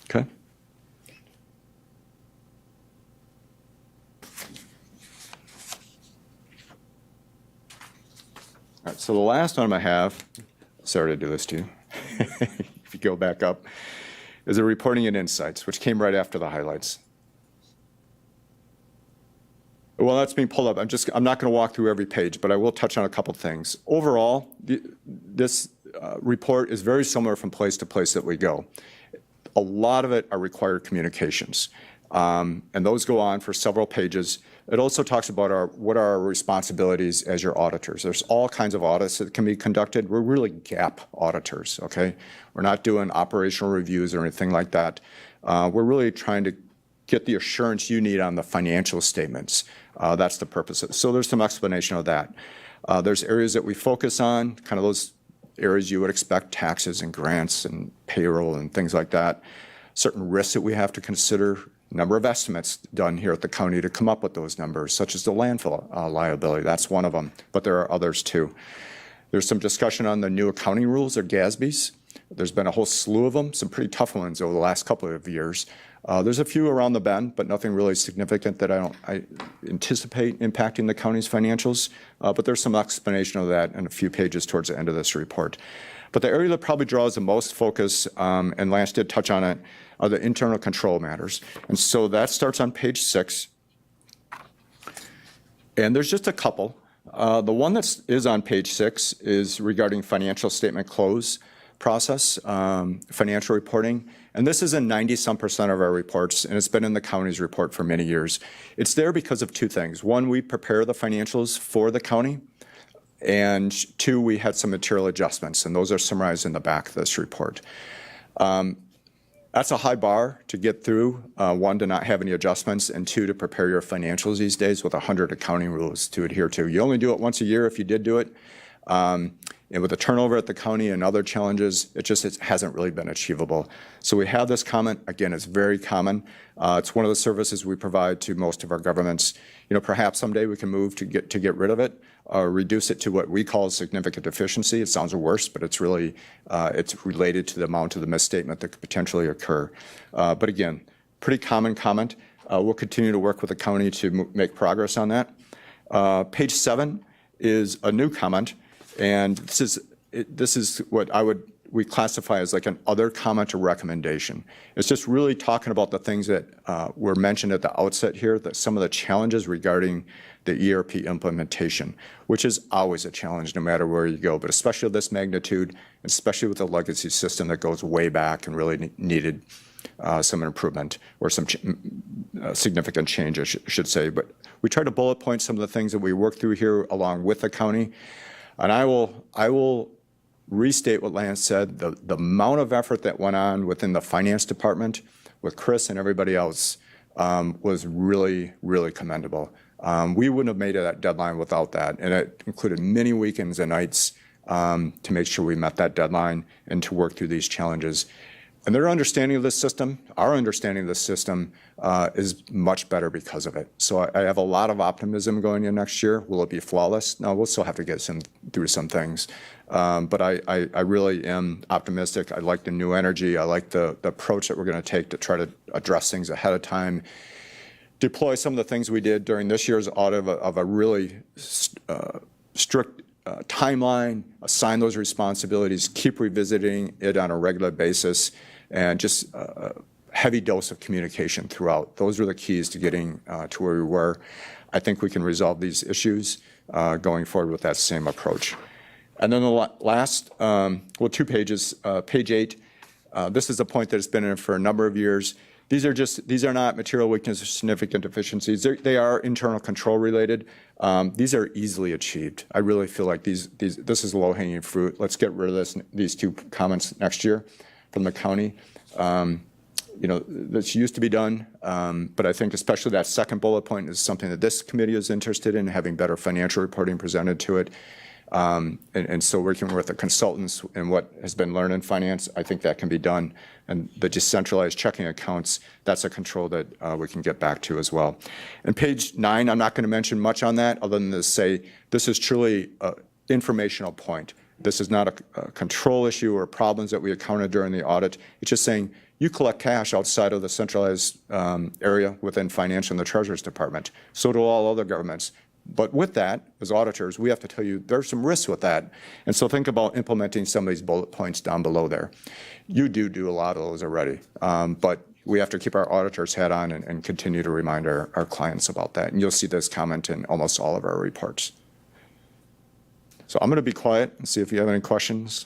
Okay. All right, so the last one I have, sorry to do this to you, if you go back up, is the reporting and insights, which came right after the highlights. Well, that's being pulled up. I'm not going to walk through every page, but I will touch on a couple things. Overall, this report is very similar from place to place that we go. A lot of it are required communications, and those go on for several pages. It also talks about what are our responsibilities as your auditors. There's all kinds of audits that can be conducted. We're really gap auditors, okay? We're not doing operational reviews or anything like that. We're really trying to get the assurance you need on the financial statements. That's the purpose. So there's some explanation of that. There's areas that we focus on, kind of those areas you would expect, taxes and grants and payroll and things like that. Certain risks that we have to consider, number of estimates done here at the county to come up with those numbers, such as the landfill liability. That's one of them, but there are others too. There's some discussion on the new accounting rules, or GASBs. There's been a whole slew of them, some pretty tough ones over the last couple of years. There's a few around the bend, but nothing really significant that I anticipate impacting the county's financials. But there's some explanation of that in a few pages towards the end of this report. But the area that probably draws the most focus, and Lance did touch on it, are the internal control matters. And so that starts on page 6. And there's just a couple. The one that is on page 6 is regarding financial statement close process, financial reporting. And this is in 90-some% of our reports, and it's been in the county's report for many years. It's there because of two things. One, we prepare the financials for the county. And 2, we had some material adjustments, and those are summarized in the back of this report. That's a high bar to get through. 1, to not have any adjustments, and 2, to prepare your financials these days with 100 accounting rules to adhere to. You only do it once a year if you did do it. And with the turnover at the county and other challenges, it hasn't really been achievable. So we have this comment. Again, it's very common. It's one of the services we provide to most of our governments. Perhaps someday we can move to get rid of it, or reduce it to what we call significant deficiency. It sounds worse, but it's really it's related to the amount of the misstatement that could potentially occur. But again, pretty common comment. We'll continue to work with the county to make progress on that. Page 7 is a new comment. And this is what we classify as like an other comment or recommendation. It's just really talking about the things that were mentioned at the outset here, that some of the challenges regarding the ERP implementation, which is always a challenge no matter where you go, but especially of this magnitude, especially with a legacy system that goes way back and really needed some improvement or some significant change, I should say. But we try to bullet point some of the things that we work through here along with the county. And I will restate what Lance said. The amount of effort that went on within the finance department with Chris and everybody else was really, really commendable. We wouldn't have made that deadline without that. And it included many weekends and nights to make sure we met that deadline and to work through these challenges. And their understanding of this system, our understanding of this system, is much better because of it. So I have a lot of optimism going in next year. Will it be flawless? No, we'll still have to get through some things. But I really am optimistic. I like the new energy. I like the approach that we're going to take to try to address things ahead of time, deploy some of the things we did during this year's audit of a really strict timeline, assign those responsibilities, keep revisiting it on a regular basis, and just a heavy dose of communication throughout. Those are the keys to getting to where we were. I think we can resolve these issues going forward with that same approach. And then the last, 2 pages, page 8, this is a point that has been in for a number of years. These are not material weakness or significant deficiencies. They are internal control related. These are easily achieved. I really feel like this is low-hanging fruit. Let's get rid of these 2 comments next year from the county. This used to be done, but I think especially that second bullet point is something that this committee is interested in, having better financial reporting presented to it. And so working with the consultants and what has been learned in finance, I think that can be done. And the decentralized checking accounts, that's a control that we can get back to as well. And page 9, I'm not going to mention much on that other than to say this is truly an informational point. This is not a control issue or problems that we encountered during the audit. It's just saying you collect cash outside of the centralized area within finance and the Treasurer's Department. So do all other governments. But with that, as auditors, we have to tell you there's some risks with that. And so think about implementing some of these bullet points down below there. You do a lot of those already. But we have to keep our auditor's hat on and continue to remind our clients about that. And you'll see this comment in almost all of our reports. So I'm going to be quiet and see if you have any questions.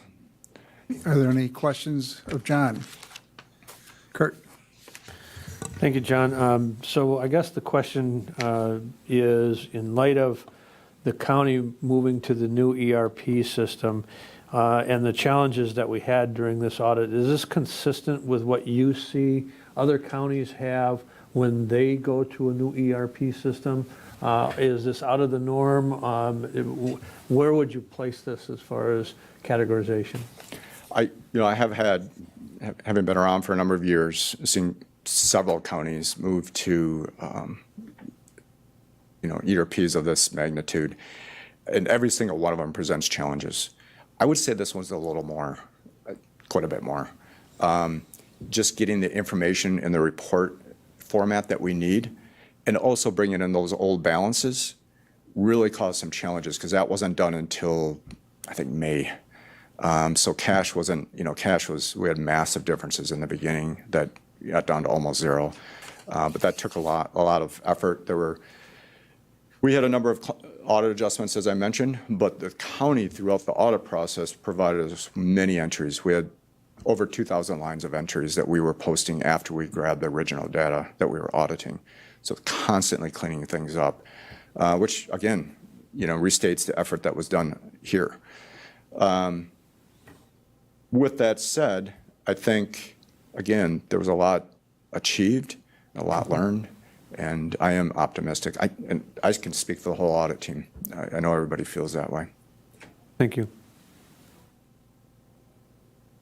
Are there any questions of John? Kurt? Thank you, John. So I guess the question is, in light of the county moving to the new ERP system and the challenges that we had during this audit, is this consistent with what you see other counties have when they go to a new ERP system? Is this out of the norm? Where would you place this as far as categorization? I have had, having been around for a number of years, seen several counties move to, ERPs of this magnitude, and every single one of them presents challenges. I would say this one's a little more, quite a bit more. Just getting the information in the report format that we need, and also bringing in those old balances really caused some challenges because that wasn't done until, I think, May. So cash wasn't, we had massive differences in the beginning that got down to almost zero. But that took a lot of effort. We had a number of audit adjustments, as I mentioned, but the county throughout the audit process provided us many entries. We had over 2,000 lines of entries that we were posting after we grabbed the original data that we were auditing. So constantly cleaning things up, which again, restates the effort that was done here. With that said, I think, again, there was a lot achieved, a lot learned, and I am optimistic. I can speak for the whole audit team. I know everybody feels that way. Thank you.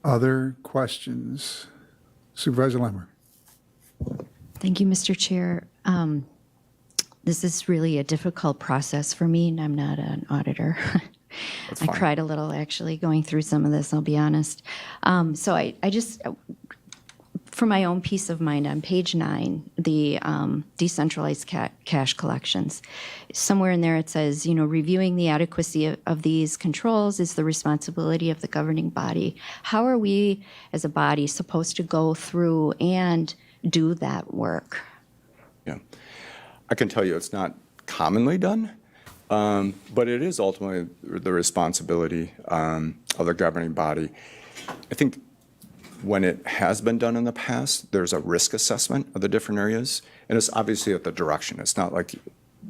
Other questions? Supervisor Lemmer. Thank you, Mr. Chair. This is really a difficult process for me, and I'm not an auditor. I fine. cried a little, actually, going through some of this, I'll be honest. So I just, for my own peace of mind, on page 9, the decentralized cash collections, somewhere in there it says, reviewing the adequacy of these controls is the responsibility of the governing body. How are we, as a body, supposed to go through and do that work? Yeah. I can tell you it's not commonly done, but it is ultimately the responsibility of the governing body. I think when it has been done in the past, there's a risk assessment of the different areas, and it's obviously at the direction. It's not like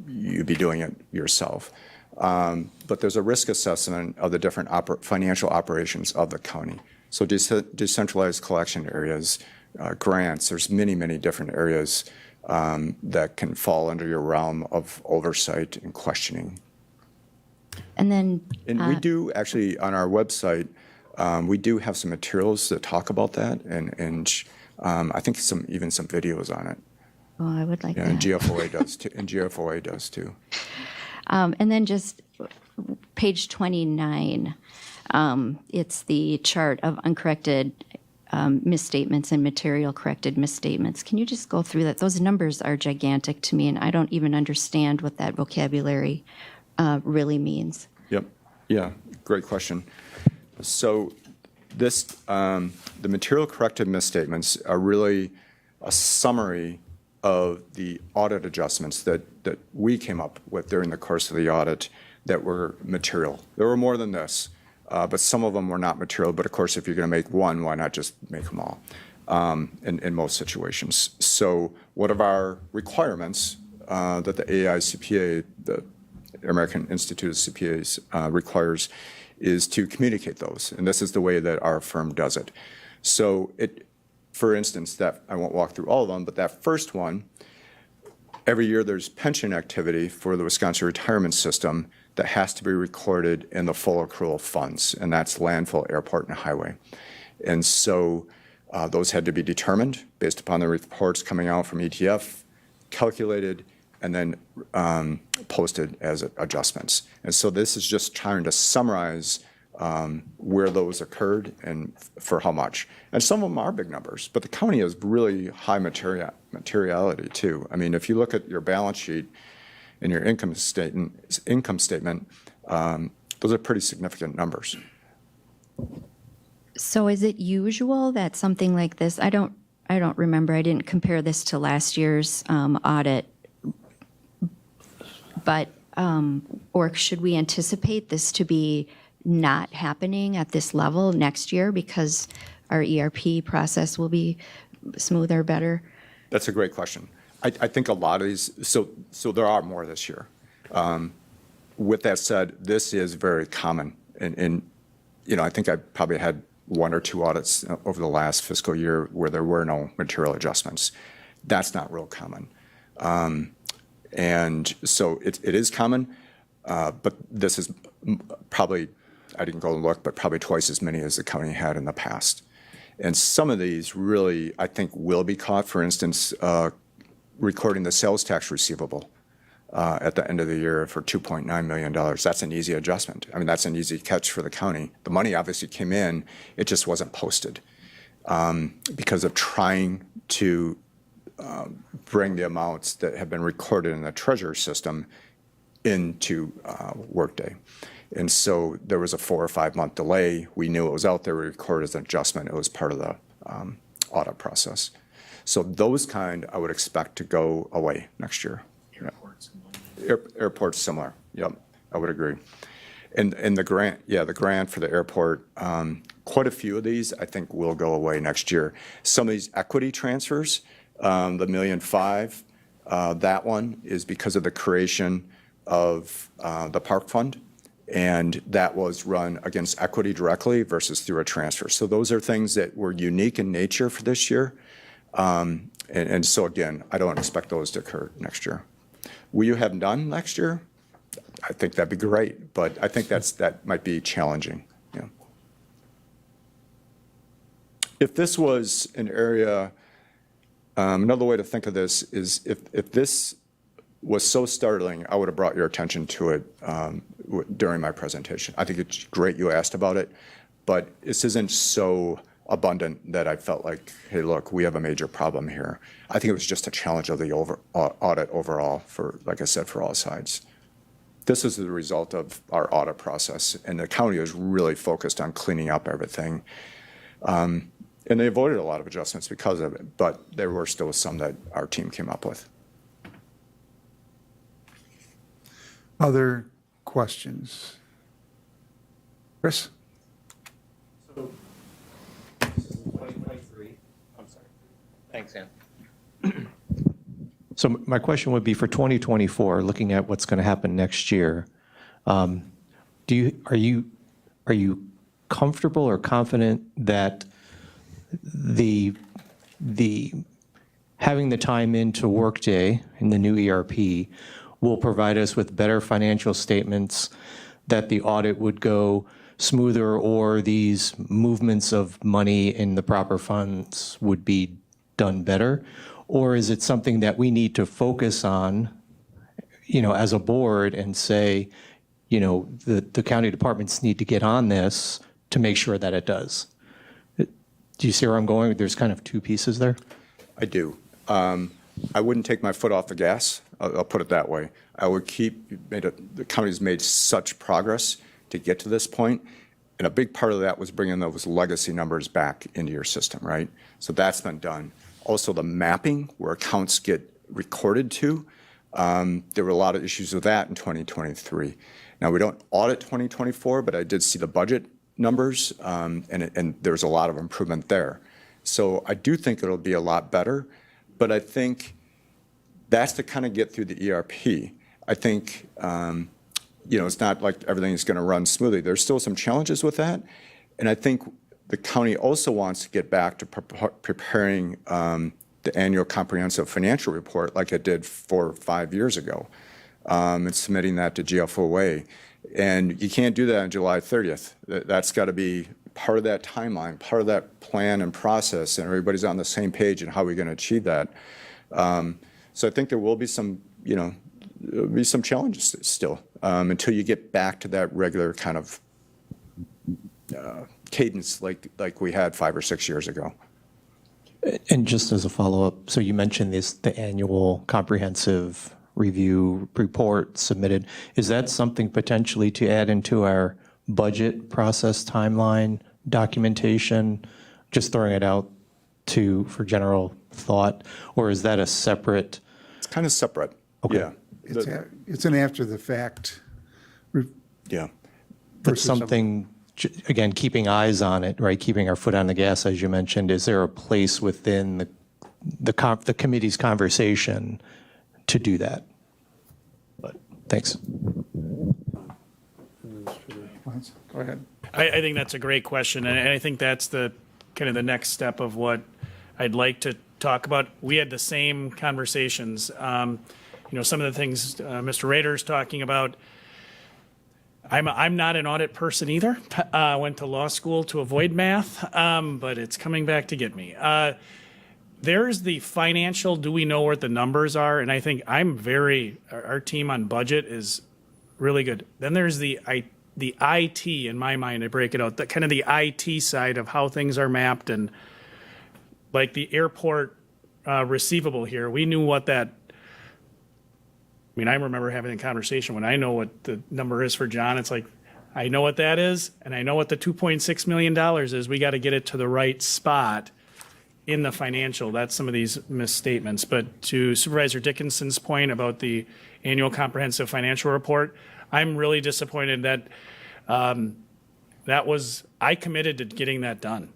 you'd be doing it yourself. But there's a risk assessment of the different financial operations of the county. So decentralized collection areas, grants, there's many, many different areas that can fall under your realm of oversight and questioning. And then, And we do actually, on our website, we do have some materials that talk about that, and I think even some videos on it. oh, I would like Yeah, that. and GFOA does too. And GFOA does too. And then just page 29, it's the chart of uncorrected misstatements and material corrected misstatements. Can you just go through that? Those numbers are gigantic to me, and I don't even understand what that vocabulary really means. Yep. Yeah, great question. So this, the material corrected misstatements are really a summary of the audit adjustments that we came up with during the course of the audit that were material. There were more than this, but some of them were not material. But of course, if you're going to make one, why not just make them all in most situations? So one of our requirements that the AICPA, the American Institute of CPAs, requires is to communicate those. And this is the way that our firm does it. So for instance, that I won't walk through all of them, but that first one, every year there's pension activity for the Wisconsin retirement system that has to be recorded in the full accrual funds, and that's landfill, airport, and highway. And so those had to be determined based upon the reports coming out from ETF, calculated, and then posted as adjustments. And so this is just trying to summarize where those occurred and for how much. And some of them are big numbers, but the county has really high materiality too. I mean, if you look at your balance sheet and your income statement, those are pretty significant numbers. So is it usual that something like this, I don't remember, I didn't compare this to last year's audit, but, or should we anticipate this to be not happening at this level next year because our ERP process will be smoother, better? That's a great question. I think a lot of these, so there are more this year. With that said, this is very common. And I think I probably had 1 or 2 audits over the last fiscal year where there were no material adjustments. That's not real common. And so it is common, but this is probably, I didn't go and look, but probably twice as many as the county had in the past. And some of these really, I think, will be caught. For instance, recording the sales tax receivable at the end of the year for $2.9 million. That's an easy adjustment. I mean, that's an easy catch for the county. The money obviously came in, it just wasn't posted because of trying to bring the amounts that have been recorded in the treasurer system into Workday. And so there was a 4 or 5 month delay. We knew it was out there, we recorded as an adjustment. It was part of the audit process. So those kind I would expect to go away next year. Airport's similar. Yep, I would agree. And the grant, the grant for the airport, quite a few of these I think will go away next year. Some of these equity transfers, the $1.5 million, that one is because of the creation of the park fund, and that was run against equity directly versus through a transfer. So those are things that were unique in nature for this year. And so again, I don't expect those to occur next year. Will you have none next year? I think that'd be great, but I think that might be challenging. Yeah. If this was an area, another way to think of this is if this was so startling, I would have brought your attention to it during my presentation. I think it's great you asked about it, but this isn't so abundant that I felt like, hey, look, we have a major problem here. I think it was just a challenge of the audit overall for, like I said, for all sides. This is the result of our audit process, and the county was really focused on cleaning up everything. And they avoided a lot of adjustments because of it, but there were still some that our team came up with. Other questions? Chris? Thanks, Ann. So my question would be for 2024, looking at what's going to happen next year, are you comfortable or confident that the having the time into Workday in the new ERP will provide us with better financial statements, that the audit would go smoother, or these movements of money in the proper funds would be done better? Or is it something that we need to focus on, as a board and say, the county departments need to get on this to make sure that it does? Do you see where I'm going? There's kind of 2 pieces there. I do. I wouldn't take my foot off the gas. I'll put it that way. I would the county's made such progress to get to this point, and a big part of that was bringing those legacy numbers back into your system, right? So that's been done. Also, the mapping where accounts get recorded to, there were a lot of issues with that in 2023. Now, we don't audit 2024, but I did see the budget numbers, and there's a lot of improvement there. So I do think it'll be a lot better, but I think that's to kind of get through the ERP. I think, it's not like everything is going to run smoothly. There's still some challenges with that, and I think the county also wants to get back to preparing the annual comprehensive financial report like it did 4 or 5 years ago, and submitting that to GFOA. And you can't do that on July 30th. That's got to be part of that timeline, part of that plan and process, and everybody's on the same page and how we're going to achieve that. So I think there will be some, there'll be some challenges still until you get back to that regular kind of cadence like we had 5 or 6 years ago. And just as a follow-up, so you mentioned the annual comprehensive review report submitted. Is that something potentially to add into our budget process timeline documentation? Just throwing it out for general thought, or is that a separate? It's kind of separate. Okay. Yeah. It's an after the fact. Yeah. But something, again, keeping eyes on it, right? Keeping our foot on the gas, as you mentioned. Is there a place within the committee's conversation to do that. But thanks. Go ahead. I think that's a great question, and I think that's the kind of the next step of what I'd like to talk about. We had the same conversations. Some of the things Mr. Rader's talking about. I'm not an audit person either. I went to law school to avoid math, but it's coming back to get me. There's the financial, do we know what the numbers are? And I think our team on budget is really good. Then there's the IT, in my mind, I break it out, the kind of the IT side of how things are mapped, and like the airport receivable here, we knew what that, I remember having a conversation when I know what the number is for John. It's like, I know what that is, and I know what the $2.6 million is. We got to get it to the right spot in the financial. That's some of these misstatements. But to Supervisor Dickinson's point about the annual comprehensive financial report, I'm really disappointed that I committed to getting that done.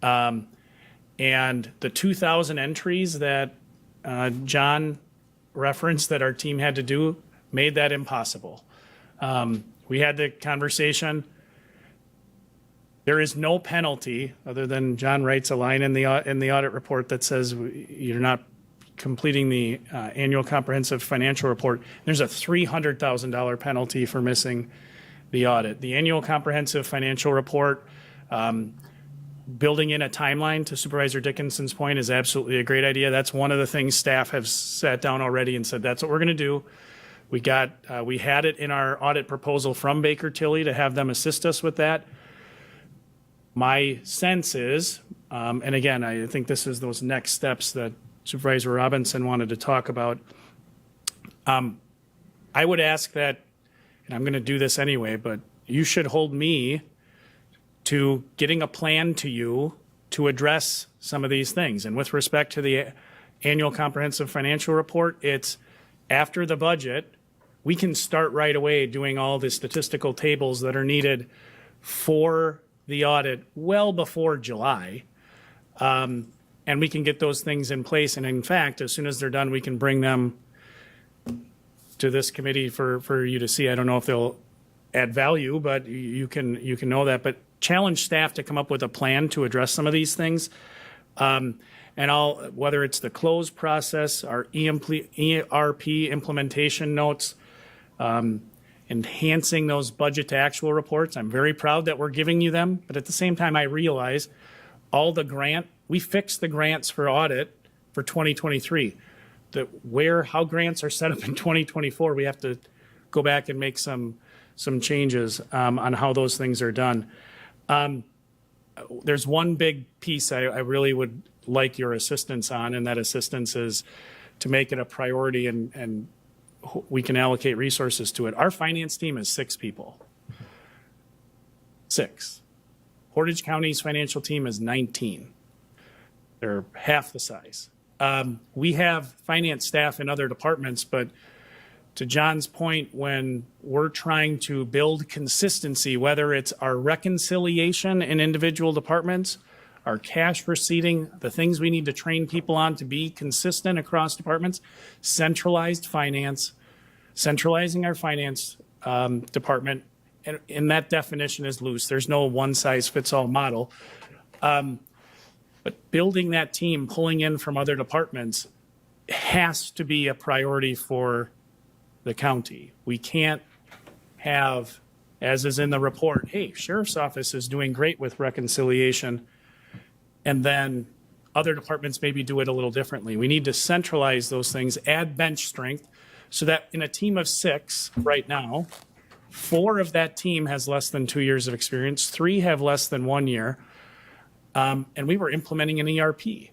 And the 2,000 entries that John referenced that our team had to do made that impossible. We had the conversation. There is no penalty other than John writes a line in the audit report that says you're not completing the annual comprehensive financial report. There's a $300,000 penalty for missing the audit. The annual comprehensive financial report, building in a timeline, to Supervisor Dickinson's point, is absolutely a great idea. That's one of the things staff have sat down already and said, that's what we're going to do. We had it in our audit proposal from Baker Tilly to have them assist us with that. My sense is, and again, I think this is those next steps that Supervisor Robinson wanted to talk about. I would ask that, and I'm going to do this anyway, but you should hold me to getting a plan to you to address some of these things. And with respect to the annual comprehensive financial report, it's after the budget, we can start right away doing all the statistical tables that are needed for the audit well before July. And we can get those things in place. And in fact, as soon as they're done, we can bring them to this committee for you to see. I don't know if they'll add value, but you can know that. But challenge staff to come up with a plan to address some of these things. And whether it's the close process, our ERP implementation notes, enhancing those budget to actual reports. I'm very proud that we're giving you them, but at the same time, I realize we fixed the grants for audit for 2023. How grants are set up in 2024, we have to go back and make some changes on how those things are done. There's one big piece I really would like your assistance on, and that assistance is to make it a priority and we can allocate resources to it. Our finance team is 6 people. 6. Portage County's financial team is 19. They're half the size. We have finance staff in other departments, but to John's point, when we're trying to build consistency, whether it's our reconciliation in individual departments, our cash receipting, the things we need to train people on to be consistent across departments, centralizing our finance department, and that definition is loose. There's no one-size-fits-all model. But building that team, pulling in from other departments, has to be a priority for the county. We can't have, as is in the report, hey, Sheriff's Office is doing great with reconciliation, and then other departments maybe do it a little differently. We need to centralize those things, add bench strength, so that in a team of 6 right now, 4 of that team has less than 2 years of experience, 3 have less than 1 year, and we were implementing an ERP.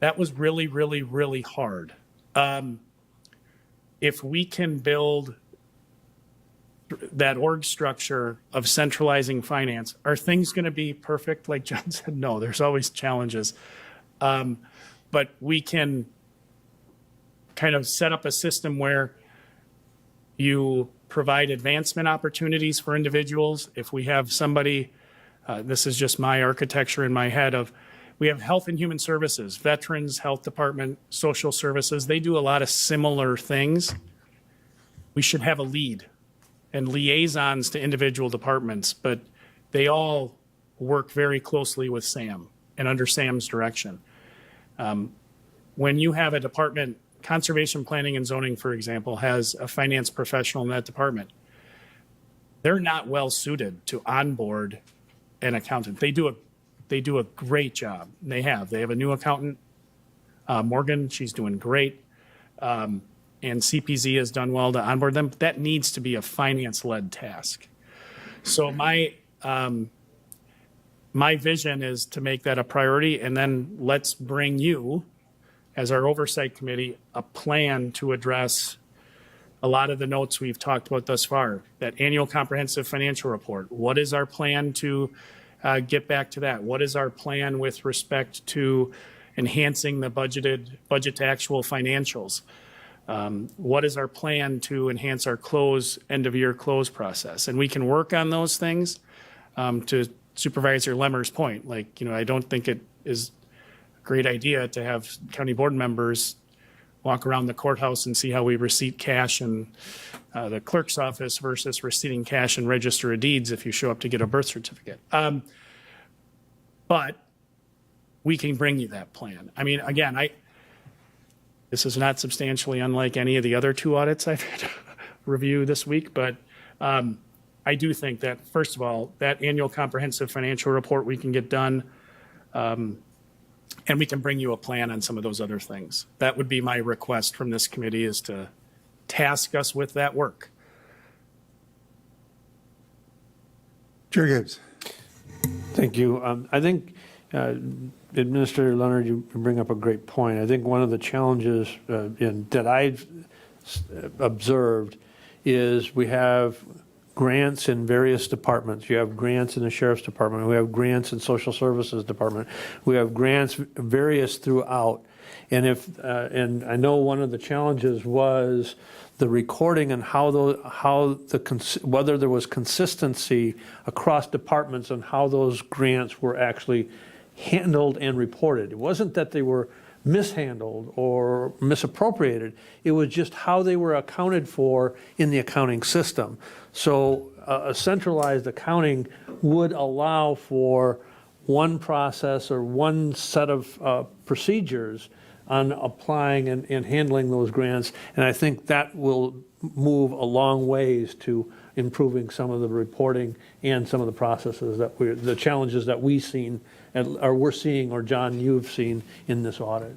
That was really, really, really hard. If we can build that org structure of centralizing finance, are things going to be perfect? Like John said, no, there's always challenges. But we can kind of set up a system where you provide advancement opportunities for individuals. If we have somebody, this is just my architecture in my head of We have Health and Human Services, Veterans Health Department, Social Services. They do a lot of similar things. We should have a lead and liaisons to individual departments, but they all work very closely with Sam and under Sam's direction. When you have a department, Conservation Planning and Zoning, for example, has a finance professional in that department. They're not well suited to onboard an accountant. They do a great job. They have a new accountant, Morgan. She's doing great. And CPZ has done well to onboard them. But that needs to be a finance-led task. So my vision is to make that a priority, and then let's bring you, as our oversight committee, a plan to address a lot of the notes we've talked about thus far. That annual comprehensive financial report. What is our plan to get back to that? What is our plan with respect to enhancing the budget to actual financials? What is our plan to enhance our end of year close process? And we can work on those things. To Supervisor Lemmer's point, I don't think it is a great idea to have county board members walk around the courthouse and see how we receipt cash in the clerk's office versus receipting cash in register of deeds if you show up to get a birth certificate. But we can bring you that plan. I mean, again, this is not substantially unlike any of the other 2 audits I've had to review this week, but I do think that, first of all, that annual comprehensive financial report we can get done, and we can bring you a plan on some of those other things. That would be my request from this committee, is to task us with that work. Chair Gibbs. Thank you. I think, Administrator Leonard, you bring up a great point. I think one of the challenges that I've observed is we have grants in various departments. You have grants in the Sheriff's Department. We have grants in Social Services Department. We have grants various throughout. And and I know one of the challenges was the recording and whether there was consistency across departments on how those grants were actually handled and reported. It wasn't that they were mishandled or misappropriated. It was just how they were accounted for in the accounting system. So a centralized accounting would allow for one process or one set of procedures on applying and handling those grants. And I think that will move a long ways to improving some of the reporting and some of the processes the challenges that we're seeing, or John, you've seen in this audit.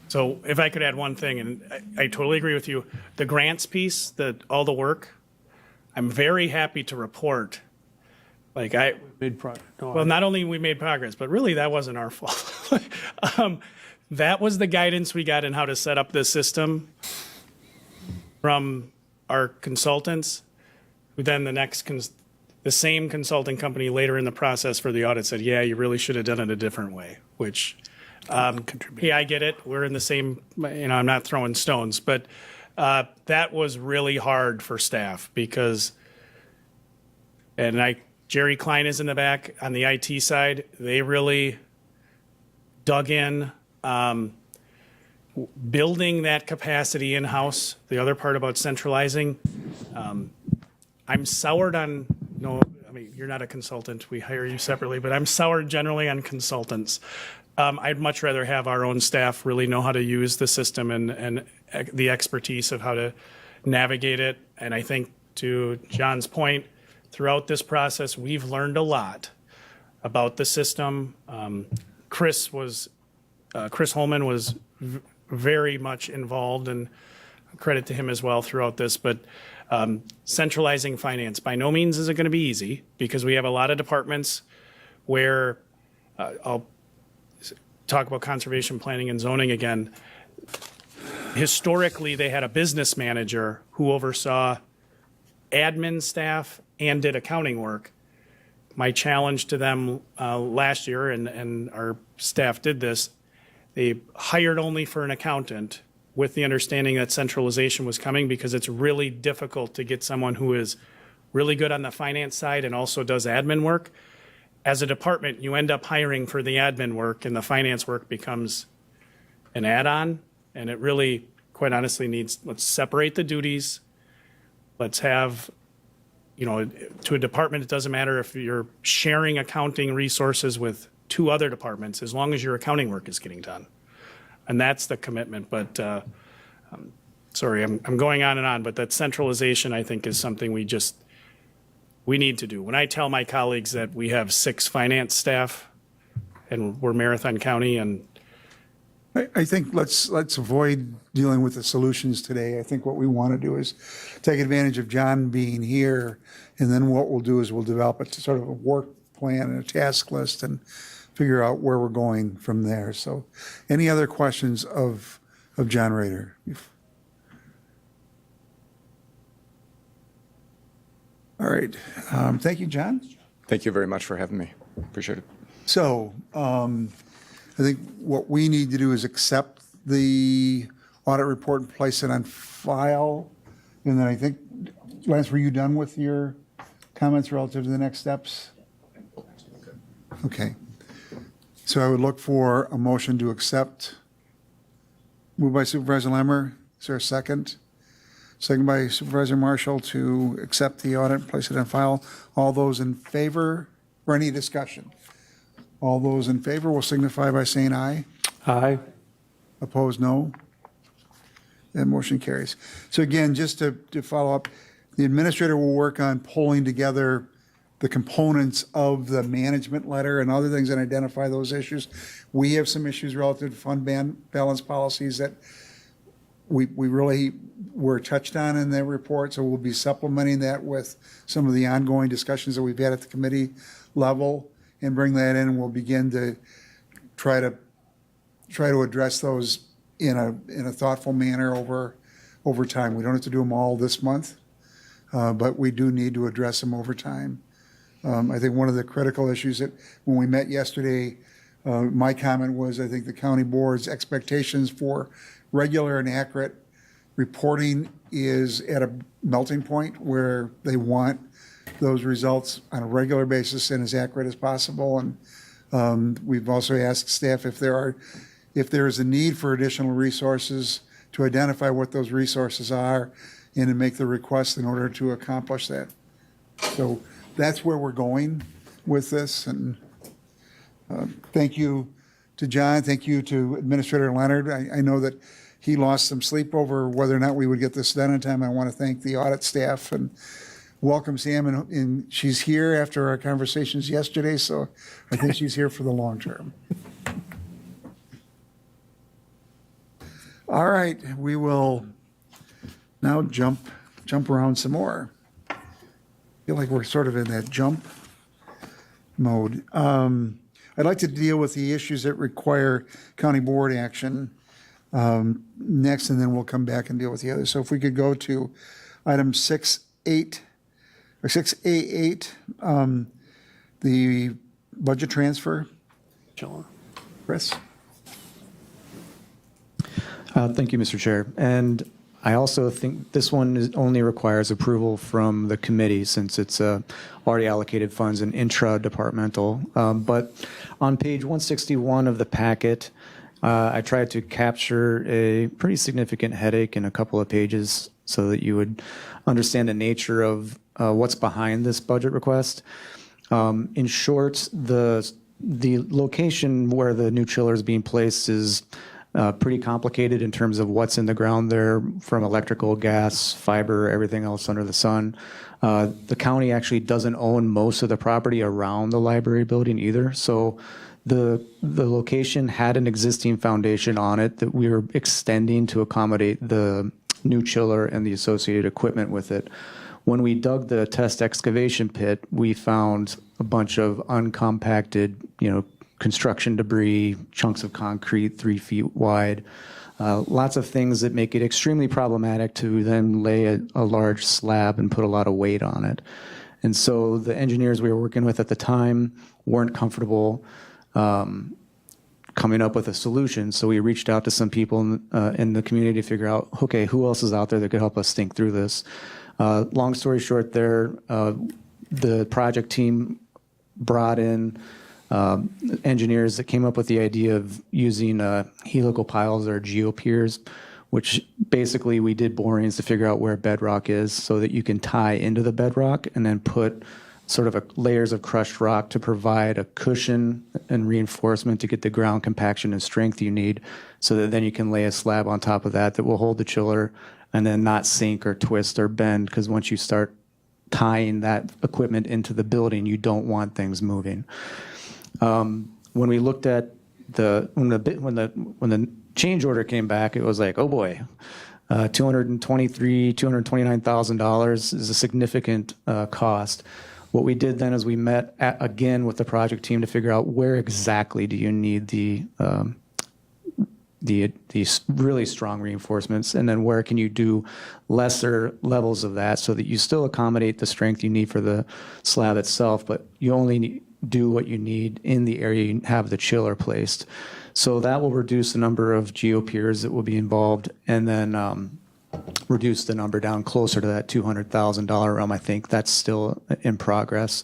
So if I could add one thing, and I totally agree with you, the grants piece, all the work, I'm very happy to report. Well, not only we made progress, but really that wasn't our fault. That was the guidance we got in how to set up this system from our consultants, who then the same consulting company later in the process for the audit said, yeah, you really should have done it a different way, which, yeah, I get it. We're in the same, I'm not throwing stones, but that was really hard for staff because, Jerry Klein is in the back on the IT side. They really dug in, building that capacity in-house. The other part about centralizing, I'm soured on, you're not a consultant. We hire you separately, but I'm soured generally on consultants. I'd much rather have our own staff really know how to use the system and the expertise of how to navigate it. And I think, to John's point, throughout this process, we've learned a lot about the system. Chris Holman was very much involved, and credit to him as well throughout this. But centralizing finance by no means is it going to be easy, because we have a lot of departments where I'll talk about conservation planning and zoning again. Historically, they had a business manager who oversaw admin staff and did accounting work. My challenge to them last year, and our staff did this, they hired only for an accountant with the understanding that centralization was coming, because it's really difficult to get someone who is really good on the finance side and also does admin work. as a department, you end up hiring for the admin work, and the finance work becomes an add-on. And it really, quite honestly, let's separate the duties. Let's have, to a department, it doesn't matter if you're sharing accounting resources with 2 other departments, as long as your accounting work is getting done. And that's the commitment. But sorry, I'm going on and on, but that centralization, I think, is something we need to do. When I tell my colleagues that we have 6 finance staff and we're Marathon County, and I think let's avoid dealing with the solutions today. I think what we want to do is take advantage of John being here, and then what we'll do is we'll develop a sort of a work plan and a task list and figure out where we're going from there. So any other questions of John Rader? All right. Thank you, John. Thank you very much for having me. Appreciate it. So I think what we need to do is accept the audit report and place it on file. And then I think, Lance, were you done with your comments relative to the next steps? Okay. So I would look for a motion to accept. Moved by Supervisor Lemmer. Is there a second? Second by Supervisor Marshall to accept the audit and place it on file. All those in favor, or any discussion? All those in favor will signify by saying aye. Aye. Opposed, no. That motion carries. So again, just to follow up, the administrator will work on pulling together the components of the management letter and other things and identify those issues. We have some issues relative to fund balance policies that we really were touched on in that report, so we'll be supplementing that with some of the ongoing discussions that we've had at the committee level and bring that in, and we'll begin to try to address those in a thoughtful manner over time. We don't have to do them all this month, but we do need to address them over time. I think one of the critical issues that when we met yesterday, my comment was I think the county board's expectations for regular and accurate reporting is at a melting point where they want those results on a regular basis and as accurate as possible. And we've also asked staff if there is a need for additional resources to identify what those resources are and to make the request in order to accomplish that. So that's where we're going with this. And thank you to John. Thank you to Administrator Leonard. I know that he lost some sleep over whether or not we would get this done in time. I want to thank the audit staff and welcome Sam. And she's here after our conversations yesterday, so I think she's here for the long term. All right, we will now jump around some more. I feel like we're sort of in that jump mode. I'd like to deal with the issues that require county board action next, and then we'll come back and deal with the others. So if we could go to item 6.8 or 6A8, the budget transfer. Chris? Thank you, Mr. Chair. And I also think this one only requires approval from the committee since it's already allocated funds and intra-departmental. But on page 161 of the packet, I tried to capture a pretty significant headache in a couple of pages so that you would understand the nature of what's behind this budget request. In short, the location where the new chiller is being placed is pretty complicated in terms of what's in the ground there from electrical, gas, fiber, everything else under the sun. The county actually doesn't own most of the property around the library building either. So the location had an existing foundation on it that we were extending to accommodate the new chiller and the associated equipment with it. When we dug the test excavation pit, we found a bunch of uncompacted, construction debris, chunks of concrete 3 feet wide, lots of things that make it extremely problematic to then lay a large slab and put a lot of weight on it. And so the engineers we were working with at the time weren't comfortable coming up with a solution. So we reached out to some people in the community to figure out, okay, who else is out there that could help us think through this? Long story short there, the project team brought in engineers that came up with the idea of using helical piles or geopiers, which basically we did borings to figure out where bedrock is so that you can tie into the bedrock and then put sort of layers of crushed rock to provide a cushion and reinforcement to get the ground compaction and strength you need, so that then you can lay a slab on top of that that will hold the chiller and then not sink or twist or bend, because once you start tying that equipment into the building, you don't want things moving. When we looked at when the change order came back, it was like, oh boy, $229,000 is a significant cost. What we did then is we met again with the project team to figure out where exactly do you need the really strong reinforcements, and then where can you do lesser levels of that so that you still accommodate the strength you need for the slab itself, but you only do what you need in the area you have the chiller placed. So that will reduce the number of geopiers that will be involved, and then reduce the number down closer to that $200,000 realm. I think that's still in progress.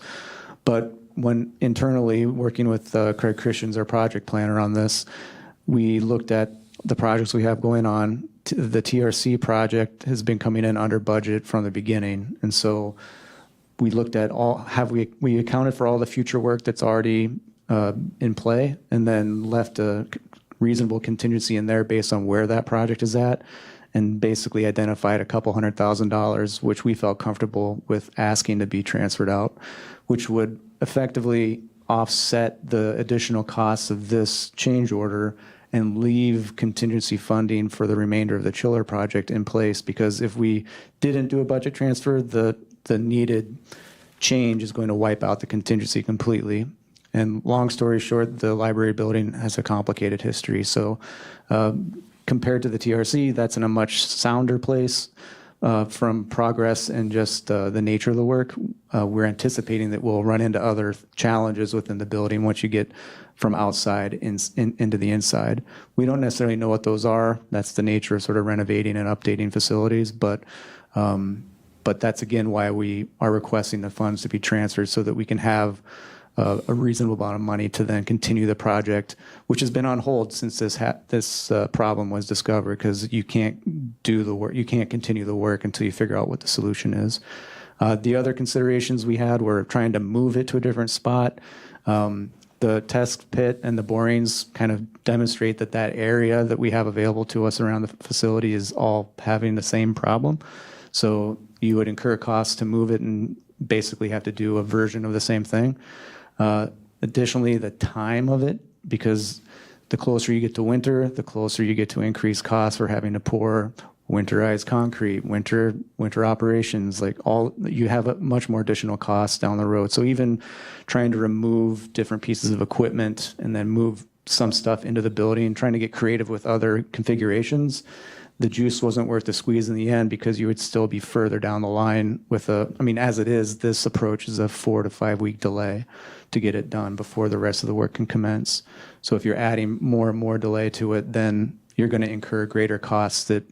But when internally working with Craig Christians, our project planner on this, we looked at the projects we have going on. The TRC project has been coming in under budget from the beginning. And so we looked at we accounted for all the future work that's already in play, and then left a reasonable contingency in there based on where that project is at, and basically identified a couple $100,000, which we felt comfortable with asking to be transferred out, which would effectively offset the additional costs of this change order and leave contingency funding for the remainder of the chiller project in place. Because if we didn't do a budget transfer, the needed change is going to wipe out the contingency completely. And long story short, the library building has a complicated history. So compared to the TRC, that's in a much sounder place from progress and just the nature of the work. We're anticipating that we'll run into other challenges within the building once you get from outside into the inside. We don't necessarily know what those are. That's the nature of sort of renovating and updating facilities, but that's again why we are requesting the funds to be transferred, so that we can have a reasonable amount of money to then continue the project, which has been on hold since this problem was discovered, because you can't do the work, you can't continue the work until you figure out what the solution is. The other considerations we had were trying to move it to a different spot. The test pit and the borings kind of demonstrate that area that we have available to us around the facility is all having the same problem. So you would incur costs to move it and basically have to do a version of the same thing. Additionally, the time of it, because the closer you get to winter, the closer you get to increased costs for having to pour winterized concrete, winter operations, you have a much more additional costs down the road. So even trying to remove different pieces of equipment and then move some stuff into the building, trying to get creative with other configurations, the juice wasn't worth the squeeze in the end, because you would still be further down the line with as it is, this approach is a 4 to 5 week delay to get it done before the rest of the work can commence. So if you're adding more and more delay to it, then you're going to incur greater costs that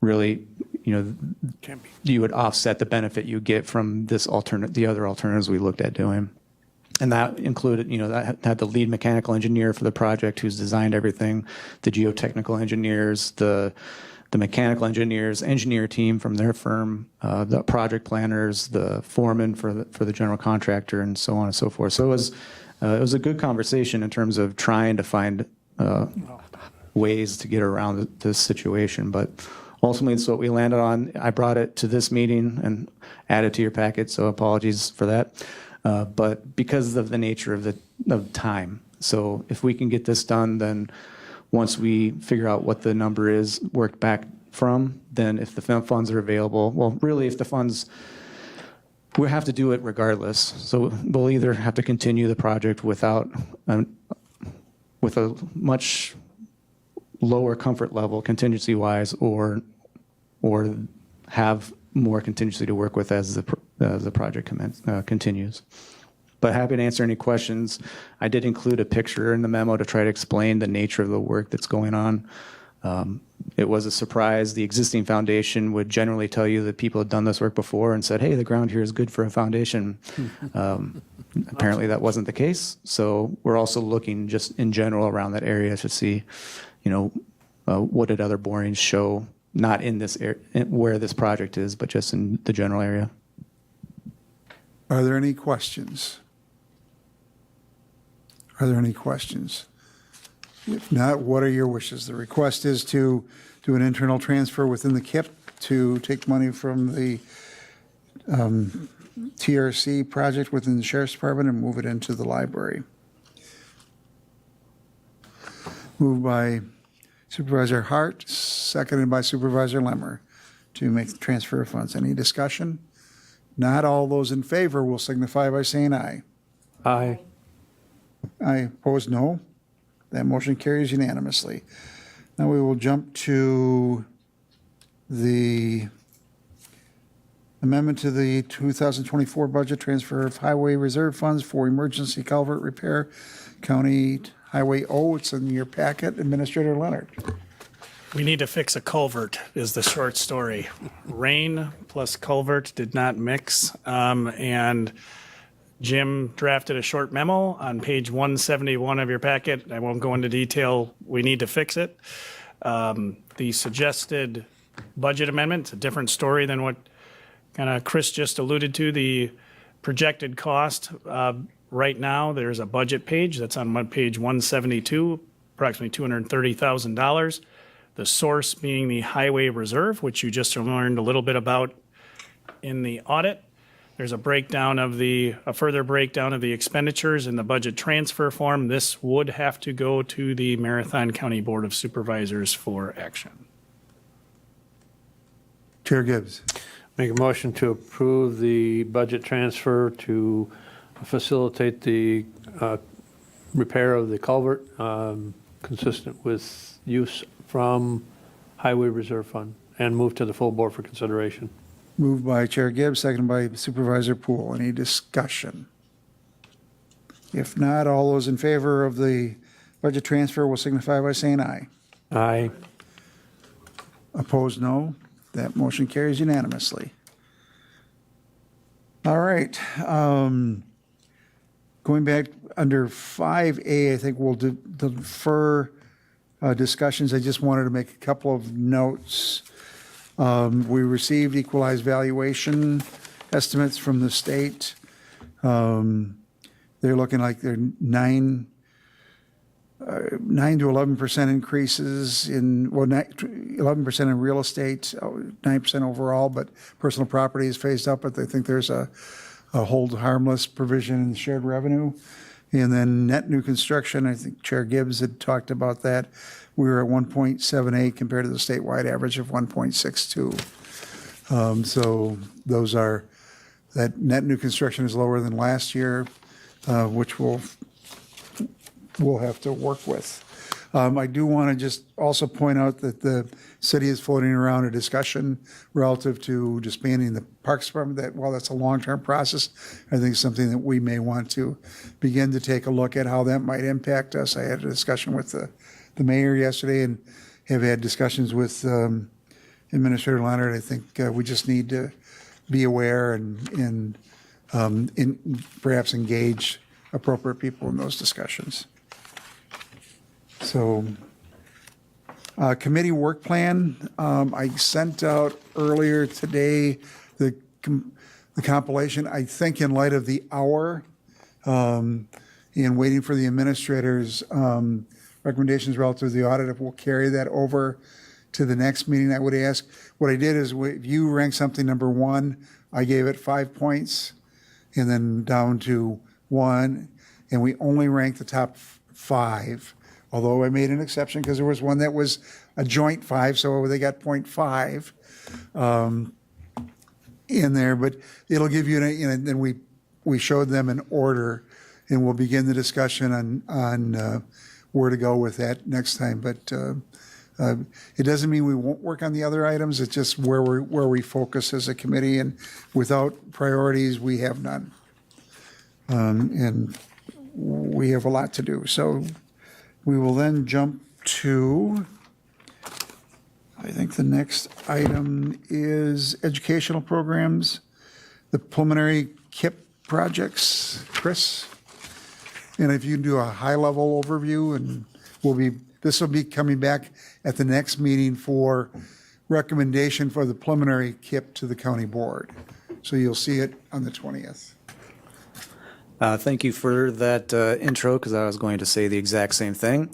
really, you would offset the benefit you get from the other alternatives we looked at doing. And that included, that had the lead mechanical engineer for the project who's designed everything, the geotechnical engineers, the mechanical engineers, engineer team from their firm, the project planners, the foreman for the general contractor, and so on and so forth. So it was a good conversation in terms of trying to find ways to get around this situation. But ultimately, it's what we landed on. I brought it to this meeting and added to your packet, so apologies for that. But because of the nature of the time, so if we can get this done, then once we figure out what the number is worked back from, then if the funds are available, well, really, if the funds, we have to do it regardless. So we'll either have to continue the project with a much lower comfort level contingency-wise, or have more contingency to work with as the project continues. But happy to answer any questions. I did include a picture in the memo to try to explain the nature of the work that's going on. It was a surprise. The existing foundation would generally tell you that people had done this work before and said, hey, the ground here is good for a foundation. Apparently that wasn't the case. So we're also looking just in general around that area to see, what did other borings show, not in this area where this project is, but just in the general area. Are there any questions? Are there any questions? If not, what are your wishes? The request is to do an internal transfer within the KIP to take money from the TRC project within the Sheriff's Department and move it into the library. Moved by Supervisor Hart, seconded by Supervisor Lemmer to make the transfer of funds. Any discussion? Not all those in favor will signify by saying aye. Aye. Aye. Opposed, no. That motion carries unanimously. Now we will jump to the amendment to the 2024 budget, transfer of highway reserve funds for emergency culvert repair, County Highway O. It's in your packet, Administrator Leonard. We need to fix a culvert is the short story. Rain plus culvert did not mix. And Jim drafted a short memo on page 171 of your packet. I won't go into detail. We need to fix it. The suggested budget amendment, it's a different story than what kind of Chris just alluded to. The projected cost right now, there's a budget page that's on page 172, approximately $230,000. The source being the highway reserve, which you just learned a little bit about in the audit. There's a further breakdown of the expenditures in the budget transfer form. This would have to go to the Marathon County Board of Supervisors for action. Chair Gibbs. Make a motion to approve the budget transfer to facilitate the repair of the culvert consistent with use from Highway Reserve Fund and move to the full board for consideration. Moved by Chair Gibbs, seconded by Supervisor Poole. Any discussion? If not, all those in favor of the budget transfer will signify by saying aye. Aye. Opposed, no. That motion carries unanimously. All right. Going back under 5A, I think we'll defer discussions. I just wanted to make a couple of notes. We received equalized valuation estimates from the state. They're looking like they're 9 to 11% increases in, 11% in real estate, 9% overall, but personal property is phased up, but they think there's a hold harmless provision in shared revenue. And then net new construction, I think Chair Gibbs had talked about that. We were at 1.78 compared to the statewide average of 1.62. So those are, that net new construction is lower than last year, which we'll have to work with. I do want to just also point out that the city is floating around a discussion relative to disbanding the Parks Department. That while that's a long-term process, I think it's something that we may want to begin to take a look at how that might impact us. I had a discussion with the mayor yesterday and have had discussions with Administrator Leonard. I think we just need to be aware and perhaps engage appropriate people in those discussions. So, committee work plan, I sent out earlier today the compilation, I think in light of the hour, and waiting for the administrator's recommendations relative to the audit, if we'll carry that over to the next meeting, I would ask. What I did is, if you rank something number 1, I gave it 5 points, and then down to 1, and we only ranked the top 5. Although I made an exception because there was one that was a joint 5, so they got 0.5 in there. But it'll give you, then we showed them an order, and we'll begin the discussion on where to go with that next time. But it doesn't mean we won't work on the other items. It's just where we focus as a committee, and without priorities, we have none. And we have a lot to do. So we will then jump to I think the next item is educational programs, the preliminary KIP projects. Chris? And if you can do a high-level overview, and this will be coming back at the next meeting for recommendation for the preliminary KIP to the county board. So you'll see it on the 20th. Thank you for that intro, because I was going to say the exact same thing.